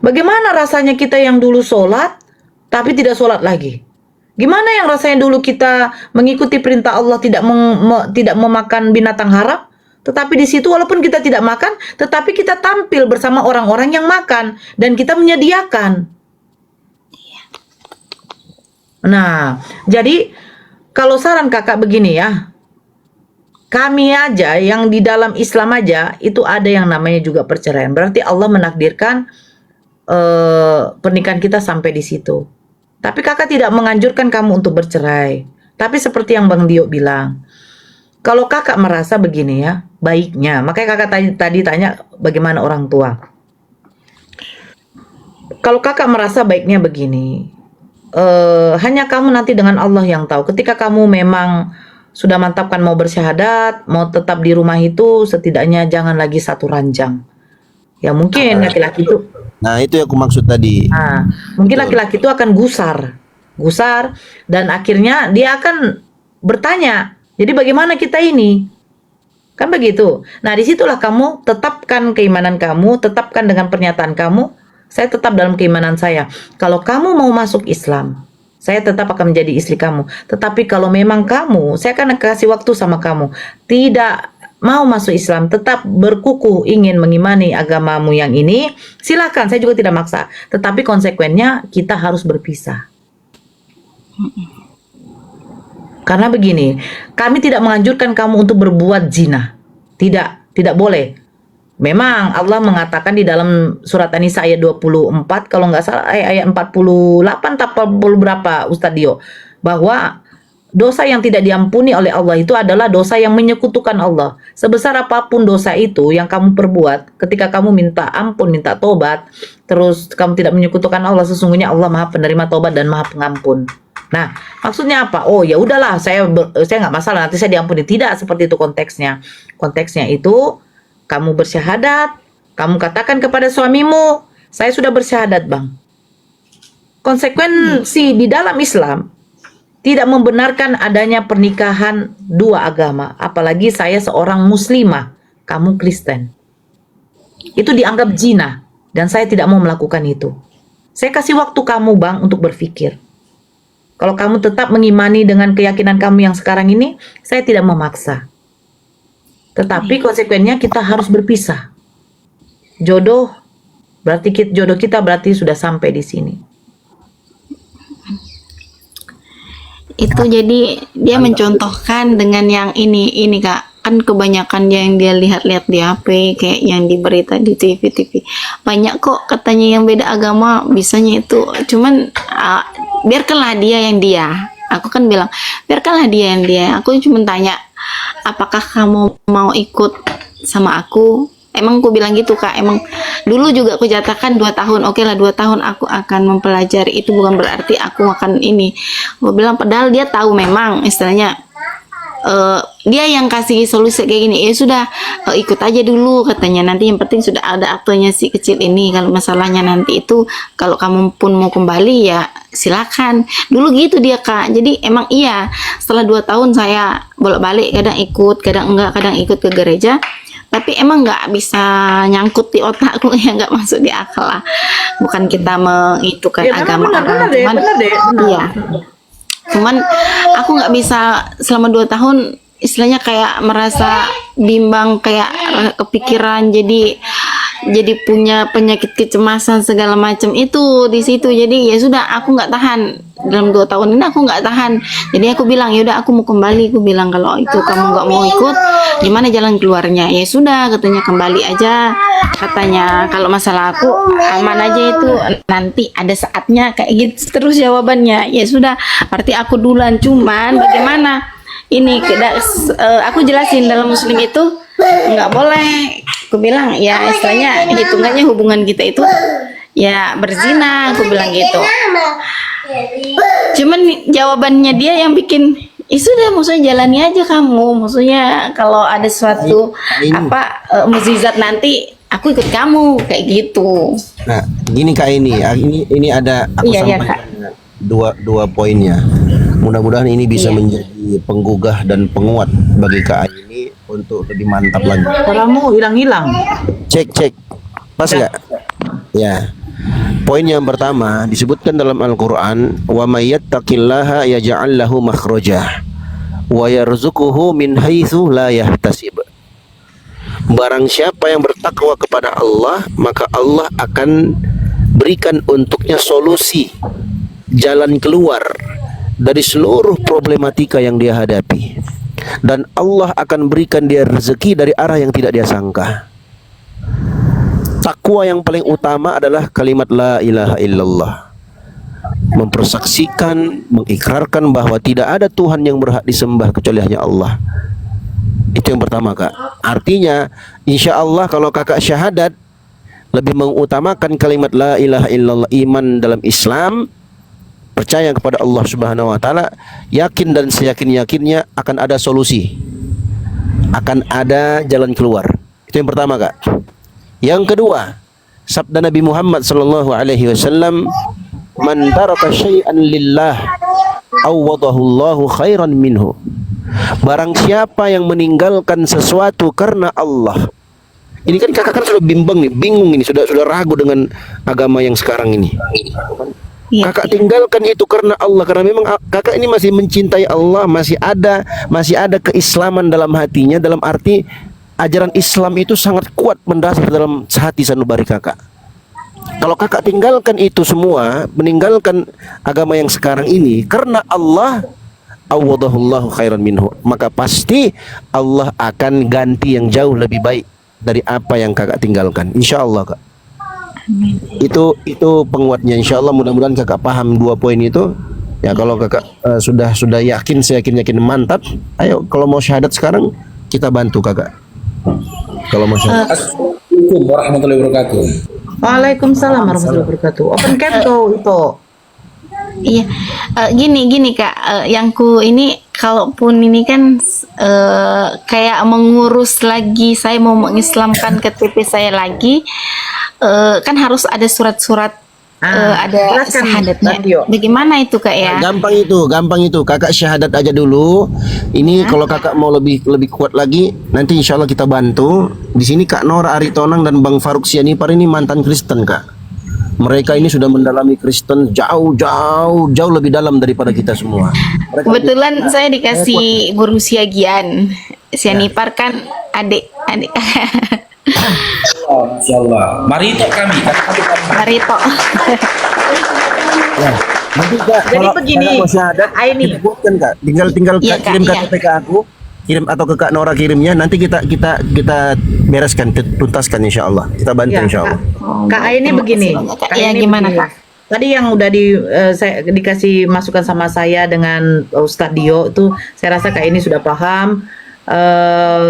Bagaimana rasanya kita yang dulu sholat, tapi tidak sholat lagi? Gimana yang rasanya dulu kita mengikuti perintah Allah, tidak memakan binatang haram? Tetapi di situ walaupun kita tidak makan, tetapi kita tampil bersama orang-orang yang makan. Dan kita menyediakan. Nah, jadi kalau saran kakak begini ya. Kami aja yang di dalam Islam aja, itu ada yang namanya juga perceraian. Berarti Allah menakdirkan pernikahan kita sampai di situ. Tapi kakak tidak menganjurkan kamu untuk bercerai. Tapi seperti yang Bang Dio bilang, kalau kakak merasa begini ya, baiknya. Makanya kakak tadi tanya bagaimana orang tua. Kalau kakak merasa baiknya begini, hanya kamu nanti dengan Allah yang tahu. Ketika kamu memang sudah mantapkan mau bersyahadat, mau tetap di rumah itu, setidaknya jangan lagi satu ranjang. Ya mungkin laki-laki itu. Nah, itu yang aku maksud tadi. Nah, mungkin laki-laki itu akan gusar, dan akhirnya dia akan bertanya. Jadi bagaimana kita ini? Kan begitu. Nah, disitulah kamu tetapkan keimanan kamu, tetapkan dengan pernyataan kamu, saya tetap dalam keimanan saya. Kalau kamu mau masuk Islam, saya tetap akan menjadi istri kamu. Tetapi kalau memang kamu, saya akan kasih waktu sama kamu, tidak mau masuk Islam, tetap berkukuh ingin mengimani agamamu yang ini, silakan, saya juga tidak maksa. Tetapi konsekuensinya kita harus berpisah. Karena begini, kami tidak menganjurkan kamu untuk berbuat zina. Tidak boleh. Memang Allah mengatakan di dalam surat An-Nisa ayat 24, kalau nggak salah ayat 48 atau 40 berapa Ustadz Dio, bahwa dosa yang tidak diampuni oleh Allah itu adalah dosa yang menyekutukan Allah. Sebesar apapun dosa itu yang kamu perbuat, ketika kamu minta ampun, minta tobat, terus kamu tidak menyekutukan Allah, sesungguhnya Allah Maha Penerima tobat dan Maha Pengampun. Nah, maksudnya apa? Oh, ya udahlah, saya nggak masalah, nanti saya diampuni. Tidak seperti itu konteksnya. Konteksnya itu kamu bersyahadat, kamu katakan kepada suamimu, saya sudah bersyahadat, Bang. Konsekuensi di dalam Islam tidak membenarkan adanya pernikahan dua agama, apalagi saya seorang muslimah, kamu Kristen. Itu dianggap zina dan saya tidak mau melakukan itu. Saya kasih waktu kamu, Bang, untuk berpikir. Kalau kamu tetap mengimani dengan keyakinan kamu yang sekarang ini, saya tidak memaksa. Tetapi konsekuensinya kita harus berpisah. Jodoh kita berarti sudah sampai di sini. Itu jadi dia mencontohkan dengan yang ini Kak, kan kebanyakan yang dia lihat-lihat di HP, kayak yang di berita di TV banyak kok katanya yang beda agama bisanya itu. Cuman biarkanlah dia yang dia. Aku kan bilang biarkanlah dia yang dia. Aku cuma tanya, apakah kamu mau ikut sama aku? Emang aku bilang gitu Kak, emang dulu juga aku jatakan 2 tahun, oke lah 2 tahun aku akan mempelajari, itu bukan berarti aku akan ini. Aku bilang padahal dia tahu memang istilahnya dia yang kasih solusi kayak gini, ya sudah ikut aja dulu katanya, nanti yang penting sudah ada aktonya si kecil ini, kalau masalahnya nanti itu kalau kamu pun mau kembali ya silakan. Dulu gitu dia Kak, jadi emang iya setelah 2 tahun saya bolak-balik, kadang ikut kadang enggak, kadang ikut ke gereja, tapi emang nggak bisa nyangkut di otakku, ya nggak masuk di akal lah. Bukan kita mengitukan Ya, agama orang, cuman iya, cuman aku nggak bisa selama 2 tahun istilahnya kayak merasa bimbang, kayak kepikiran, jadi punya penyakit kecemasan segala macam itu di situ. Jadi ya sudah, aku nggak tahan dalam 2 tahun ini, aku nggak tahan. Jadi aku bilang ya udah, aku mau kembali. Aku bilang kalau itu kamu nggak mau ikut, gimana jalan keluarnya? Ya sudah, katanya kembali aja. Katanya kalau masalah aku aman aja, itu nanti ada saatnya kayak gitu terus jawabannya. Ya sudah, berarti aku duluan. Cuman bagaimana ini aku jelasin dalam Muslim itu nggak boleh. Aku bilang ya istilahnya hitungannya hubungan kita itu ya berzina, aku bilang gitu. Cuman jawabannya dia yang bikin, ya sudah, maksudnya jalani aja kamu, maksudnya kalau ada suatu mukjizat nanti aku ikut kamu kayak gitu. Nah, gini Kak ini ada aku Iya, sampaikan dua poinnya. Mudah-mudahan ini bisa menjadi penggugah dan penguat bagi Kak ini untuk lebih mantap lagi. Suaramu hilang-hilang. Cek. Pas nggak? Ya. Poin yang pertama disebutkan dalam Al-Qur'an, wa may yattaqillaha yaj'al lahu makhrajah wa yarzuquhu min haitsu la yahtasib. Barang siapa yang bertakwa kepada Allah, maka Allah akan berikan untuknya solusi, jalan keluar dari seluruh problematika yang dia hadapi. Dan Allah akan berikan dia rezeki dari arah yang tidak dia sangka. Takwa yang paling utama adalah kalimat la ilaha illallah. Mempersaksikan, mengikrarkan bahwa tidak ada Tuhan yang berhak disembah kecuali hanya Allah. Itu yang pertama Kak. Artinya insya Allah kalau kakak syahadat lebih mengutamakan kalimat la ilaha illallah, iman dalam Islam, percaya kepada Allah Subhanahu wa taala, yakin dan seyakin-yakinnya akan ada solusi, akan ada jalan keluar. Itu yang pertama Kak. Yang kedua, sabda Nabi Muhammad sallallahu alaihi wasallam, man taraka syai'an lillah awwadahu Allahu khairan minhu. Barang siapa yang meninggalkan sesuatu karena Allah. Ini kan kakak kan sudah bingung ini, sudah ragu dengan agama yang sekarang ini. Kakak tinggalkan itu karena Allah, karena memang kakak ini masih mencintai Allah, masih ada keislaman dalam hatinya, dalam arti ajaran Islam itu sangat kuat mendasar dalam hati sanubari kakak. Kalau kakak tinggalkan itu semua, meninggalkan agama yang sekarang ini karena Allah, awwadahullahu khairan minhu, maka pasti Allah akan ganti yang jauh lebih baik dari apa yang kakak tinggalkan. Insya Allah Kak. Itu penguatnya. Insya Allah mudah-mudahan kakak paham dua poin itu. Ya kalau kakak sudah yakin, seyakin mantap, ayo kalau mau syahadat sekarang kita bantu kakak. Kalau mau syahadat. Assalamualaikum warahmatullahi wabarakatuh. Waalaikumsalam warahmatullahi wabarakatuh. Open camp tuh itu. Iya, gini Kak, yang ini kalaupun ini kan kayak mengurus lagi, saya mau mengislamkan KTP saya lagi, kan harus ada surat-surat, ada syahadatnya. Bagaimana itu Kak ya? Gampang itu. Kakak syahadat aja dulu. Ini kalau kakak mau lebih kuat lagi, nanti insya Allah kita bantu. Di sini Kak Nora Aritonang dan Bang Faruk Sianipar ini mantan Kristen Kak. Mereka ini sudah mendalami Kristen jauh lebih dalam daripada kita semua. Kebetulan saya dikasih guru Sianipar kan adik. Oh, insyaallah. Marito kami. Marito. Ya, nanti Kak, Jadi kalau begini, kakak mau syahadat, ini bukan Kak, tinggal Iya, Kak, kirim Kak, KTP ke aku, kirim atau ke Kak Nora kirimnya, nanti kita bereskan, tuntaskan insya Allah, kita bantu Ya, insya Allah. Kak ini begini. Kak, iya gimana Kak? Tadi yang udah saya dikasih masukan sama saya dengan Ustadz Dio itu, saya rasa Kak ini sudah paham.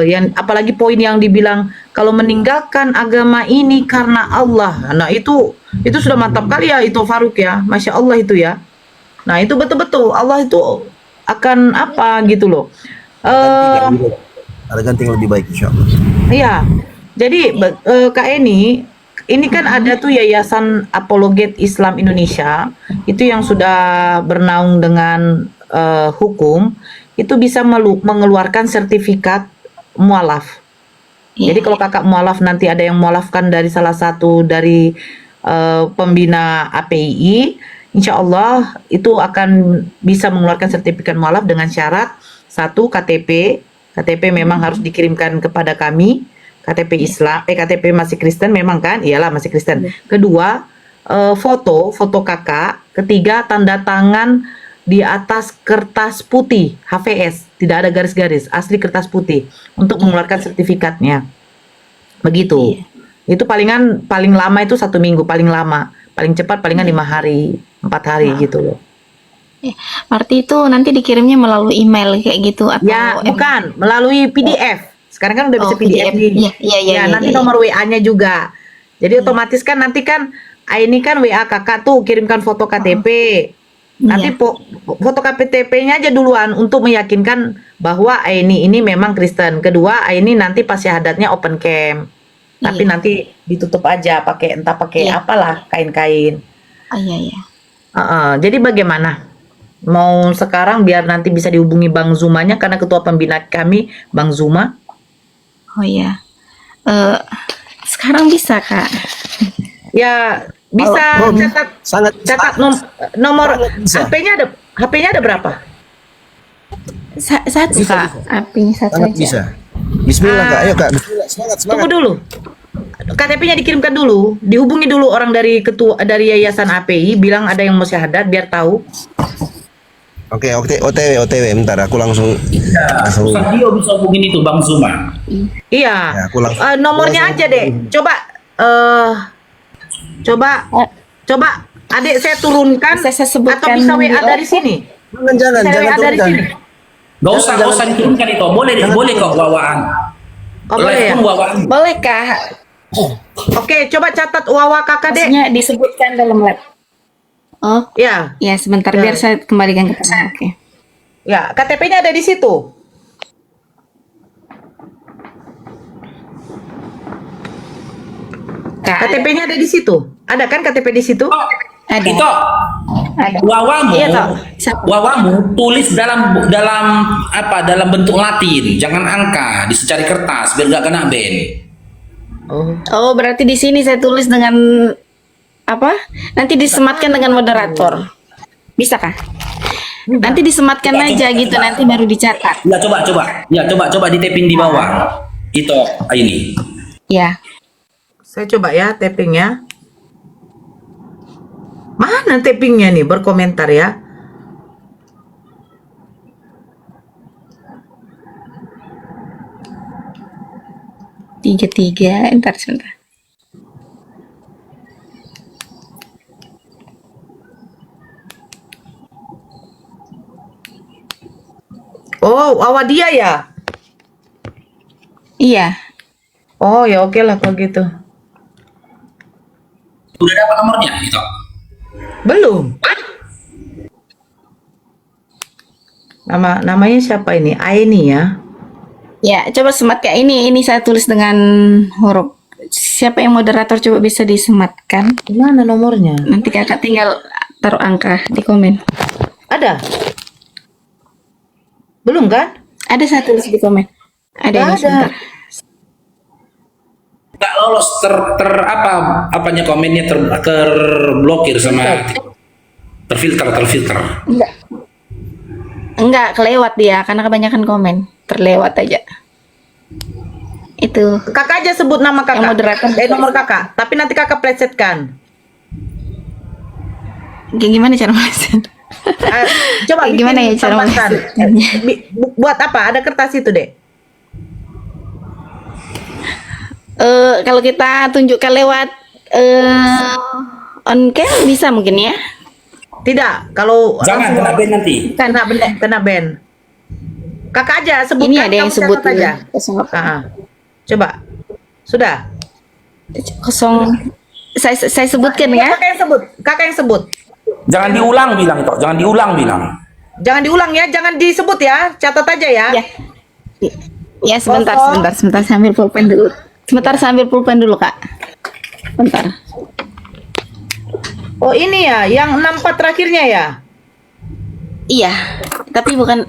Yang apalagi poin yang dibilang kalau meninggalkan agama ini karena Allah. Nah, itu sudah mantap kali ya itu Faruk ya. Masya Allah itu ya. Nah, itu betul-betul Allah itu akan apa gitu loh. Ada ganti yang lebih baik insya Allah. Iya. Jadi Kak ini kan ada tuh Yayasan Apologet Islam Indonesia itu yang sudah bernaung dengan hukum, itu bisa mengeluarkan sertifikat mualaf. Jadi kalau kakak mualaf nanti ada yang mualafkan dari salah satu dari pembina APII, insya Allah itu akan bisa mengeluarkan sertifikat mualaf dengan syarat satu KTP memang harus dikirimkan kepada kami, KTP Islam, KTP masih Kristen memang kan, iyalah masih Kristen. Kedua foto kakak, ketiga tanda tangan di atas kertas putih HVS, tidak ada garis-garis, asli kertas putih untuk mengeluarkan sertifikatnya. Begitu. Itu paling lama itu 1 minggu, paling lama, paling cepat palingan 5 hari, 4 hari gitu loh. Berarti itu nanti dikirimnya melalui email kayak gitu atau Ya, bukan, melalui PDF. Sekarang kan udah bisa PDF nih. Iya, nanti nomor WA-nya juga. Jadi otomatis kan nanti kan ini kan WA kakak tuh kirimkan foto KTP. Nanti foto KTP-nya aja duluan untuk meyakinkan bahwa ini memang Kristen. Kedua, ini nanti pas syahadatnya open camp. Tapi nanti ditutup aja entah pakai Iya. apalah, kain-kain. Oh iya. Jadi bagaimana? Mau sekarang biar nanti bisa dihubungi Bang Zumanya karena ketua pembina kami Bang Zuma. Oh iya. Sekarang bisa, Kak. Ya bisa Oh, catat nomor bisa. HP-nya ada berapa? Satu, Kak. Apinya satu Sangat aja. bisa. Bismillah Kak, ayo Kak. Bismillah, semangat, Tunggu dulu. KTP-nya dikirimkan dulu, dihubungi dulu orang dari dari Yayasan API, bilang ada yang mau syahadat biar tahu. Oke, OTW, bentar aku langsung. Dia bisa hubungin itu Bang Zuma. Iya. Ya, aku langsung. Nomornya aja deh. Coba adik saya turunkan Bisa saya sebutkan atau bisa WA di- dari sini. Jangan Bisa WA dari turunkan. sini. Gak usah diturunkan itu. Boleh kok wawaan. Oh, boleh ya? Pun wawaan. Boleh, Kak. Oke, coba catat wawa kakak dek. Maksudnya disebutkan dalam lab. Oh, Ya, ya sebentar Ya. biar saya kembalikan ke sana. Oke. ya, KTP-nya ada di situ. Kak, KTP-nya ada di situ. Ada kan KTP di situ? ada. Itu Ada. wawamu, Iya, Tok. Siapa? wawamu tulis dalam bentuk Latin, jangan angka, disecari kertas biar gak kena ban. Oh, berarti di sini saya tulis dengan apa? Nanti disematkan dengan moderator. Bisa kah? Nanti disematkan aja gitu, nanti baru dicatat. Ya coba di taping di bawah. Itu ini. Ya. Saya coba ya tappingnya. Mana tappingnya nih? Berkomentar ya. Tiga. Entar sebentar. Oh, awal dia ya? Iya. Oh, ya oke lah kalau gitu. Udah dapat nomornya itu. Belum. Namanya siapa ini? Aini ya. Ya, coba semat kayak ini. Ini saya tulis dengan huruf. Siapa yang moderator coba bisa disematkan? Gimana nomornya? Nanti kakak tinggal taruh angka di komen. Ada? Belum kan? Ada saya tulis di komen. Ada Nggak ini ada. sebentar. Gak lolos apanya komennya terblokir sama terfilter. Enggak, kelewat dia karena kebanyakan komen. Terlewat aja. Itu. Kakak aja sebut nama kakak. Yang moderator. Nomor kakak. Tapi nanti kakak plesetkan. Gimana cara meleset? Coba bikin Gimana ya cara tambahan. melesetnya? Buat apa? Ada kertas itu deh. Kalau kita tunjukkan lewat on cam bisa mungkin ya? Tidak. Kalau Jangan kena ban nanti. kena ban. Kakak aja sebutkan. Ini ada yang kamu sebut catat aja. Coba. Sudah. Kosong. Saya sebutkan ya. Kakak yang sebut. Jangan diulang bilang itu. Jangan diulang bilang. Jangan diulang ya, jangan disebut ya. Catat aja ya. Ya sebentar sambil pulpen dulu. Kak. Bentar. Oh ini ya, yang 64 terakhirnya ya. Iya, tapi bukan.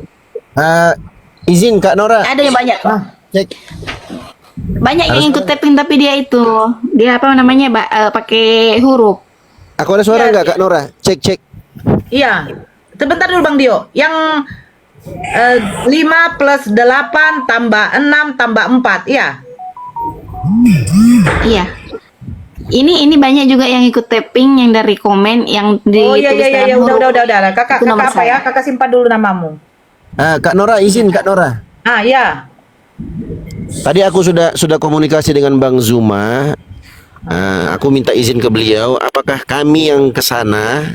Izin Kak Nora. Ada yang banyak. Cek. Banyak yang ikut tapping tapi dia apa namanya pakai huruf. Aku ada suara nggak Kak Nora? Cek. Iya. Sebentar dulu Bang Dio. Yang 5 plus 8 tambah 6 tambah 4, iya. Iya. Ini banyak juga yang ikut tapping yang dari komen yang Oh ditulis iya dengan huruf. udah. Kakak Itu nomor apa ya? saya. Kakak simpan dulu namamu. Kak Nora, izin Kak Nora. Ya. Tadi aku sudah komunikasi dengan Bang Zuma. Aku minta izin ke beliau. Apakah kami yang ke sana?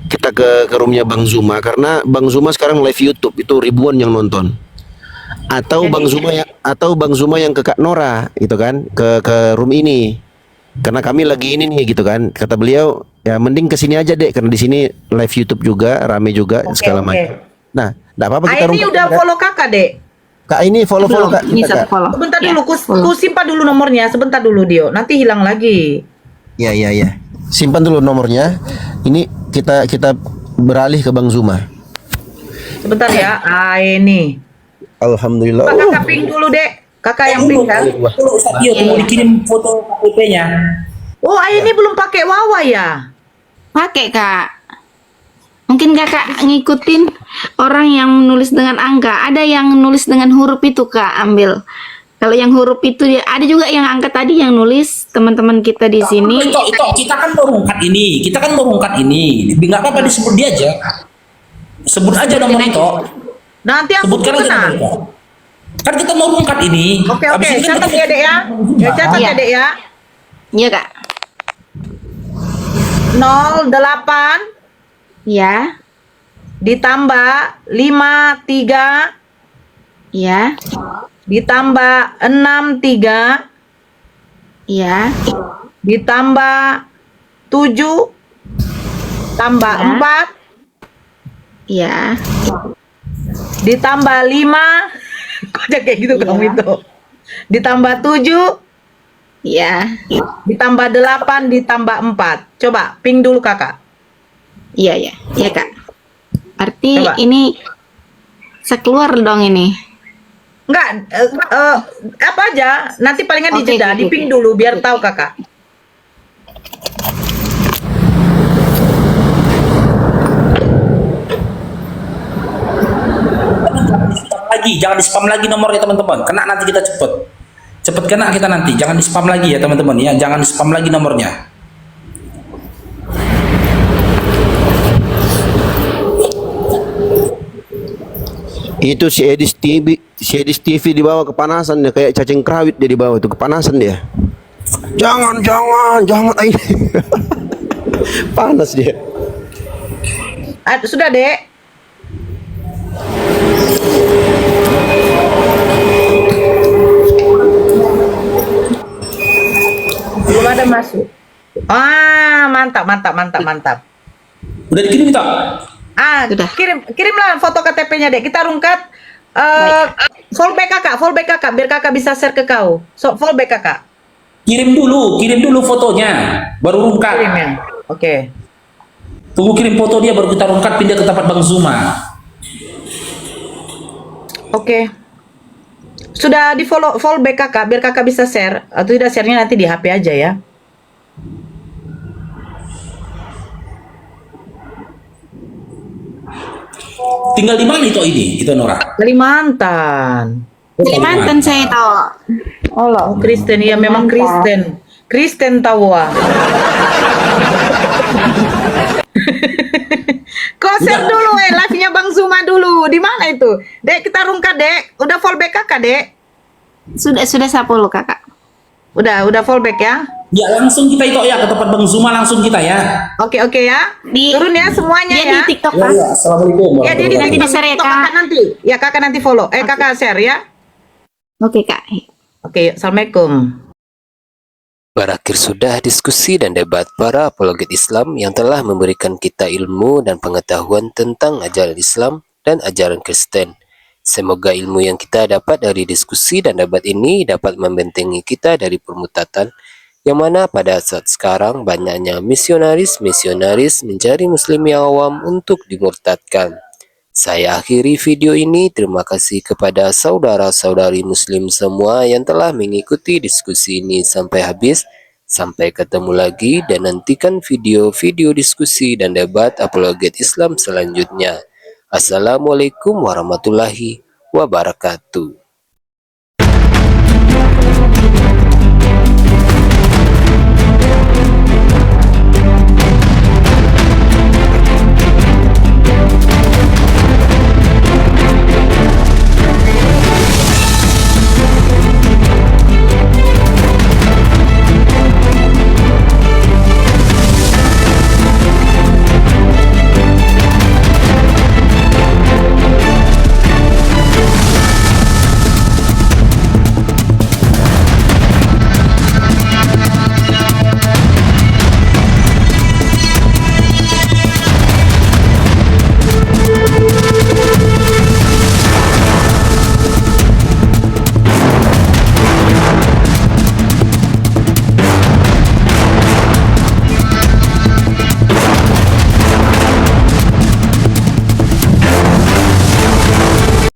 Kita ke roomnya Bang Zuma karena Bang Zuma sekarang live YouTube itu ribuan yang nonton. Atau Bang Zuma yang ke Kak Nora gitu kan ke room ini. Karena kami lagi ini nih gitu kan. Kata beliau, ya mending ke sini aja Dek karena di sini live YouTube juga, rame juga segala macam. Nah, enggak apa-apa kita Ini udah follow kakak, Dek. Kak ini follow Kak. Ini Kita, satu Kak. follow. Sebentar Ya, dulu, ku simpan dulu nomornya. Sebentar dulu Dio, nanti hilang lagi. Iya. Simpan dulu nomornya. Ini kita beralih ke Bang Zuma. Sebentar ya. Ah ini. Alhamdulillah. Kakak ping dulu dek. Kakak yang ping kan? Tunggu Ustaz Dio, tunggu dikirim foto KTP-nya. Oh ini belum pakai Wawa ya? Pakai Kak. Mungkin Kakak ngikutin orang yang menulis dengan angka. Ada yang nulis dengan huruf itu Kak, ambil. Kalau yang huruf itu dia ada juga yang angka tadi yang nulis teman-teman kita di sini. Itu kita kan baru ngangkat ini. Nggak apa-apa disebut dia aja. Sebut aja nomor itu. Nanti aku Sebutkan aja kena. nomor itu. Kan kita mau ngangkat ini. Oke, Habis ini kan catat kita- ya dek ya. Catat ya dek ya. Iya Kak. 08 Ya, ditambah 53 ya, ditambah 63 ya, ditambah 7 tambah Ya. 4 ya, ditambah 5 kok jadi kayak gitu kamu itu, ditambah 7 ya. ditambah 8 ditambah 4. Coba ping dulu kakak. Iya ya, iya Kak. Berarti Coba. ini sekeluar dong ini. Enggak, apa aja, nanti palingan Oke, dijeda, oke, diping oke. dulu biar tahu kakak. Jangan di spam lagi nomornya teman-teman. Kena nanti kita cepet kena kita nanti. Jangan di spam lagi ya teman-teman ya. Jangan di spam lagi nomornya. Itu si Edis TV dibawa kepanasan dia kayak cacing krawit dia dibawa itu kepanasan dia. Jangan ini. Panas dia. Sudah dek. Belum ada masuk. Ah, mantap. Udah dikirim tak? Ah, Sudah. kirimlah foto KTP-nya dek. Kita rungkat. Fallback kakak, biar kakak bisa share ke kau. So, fallback kakak. Kirim dulu fotonya. Baru rungkat. Kirim ya. Oke. Tunggu kirim foto dia baru kita rungkat pindah ke tempat Bang Zuma. Oke. Sudah di fallback kakak, biar kakak bisa share. Atau tidak share-nya nanti di HP aja ya. Tinggal di mana itu Nora? Kalimantan. Kalimantan saya tahu. Oh, Kristen, ya memang Kristen. Kristen tahu ah. Kau share dulu live-nya Bang Zuma dulu. Di mana itu? Dek, kita rungkat, Dek. Udah fallback kakak, Dek. Sudah 10 Kakak. Udah fallback ya. Ya langsung kita itu ya ke tempat Bang Zuma langsung kita ya. Oke ya. Turun ya semuanya Dia ya. di TikTok Kak. Assalamualaikum. Ya, dia Nanti di-share ya, TikTok Kak. kakak nanti. Ya, kakak nanti follow. Kakak share ya. Oke Kak. Oke, Assalamualaikum. Berakhir sudah diskusi dan debat para apologet Islam yang telah memberikan kita ilmu dan pengetahuan tentang ajaran Islam dan ajaran Kristen. Semoga ilmu yang kita dapat dari diskusi dan debat ini dapat membentengi kita dari permutatan yang mana pada saat sekarang banyaknya misionaris mencari muslim yang awam untuk dimurtadkan. Saya akhiri video ini. Terima kasih kepada saudara-saudari muslim semua yang telah mengikuti diskusi ini sampai habis. Sampai ketemu lagi dan nantikan video-video diskusi dan debat apologet Islam selanjutnya. Assalamualaikum warahmatullahi wabarakatuh.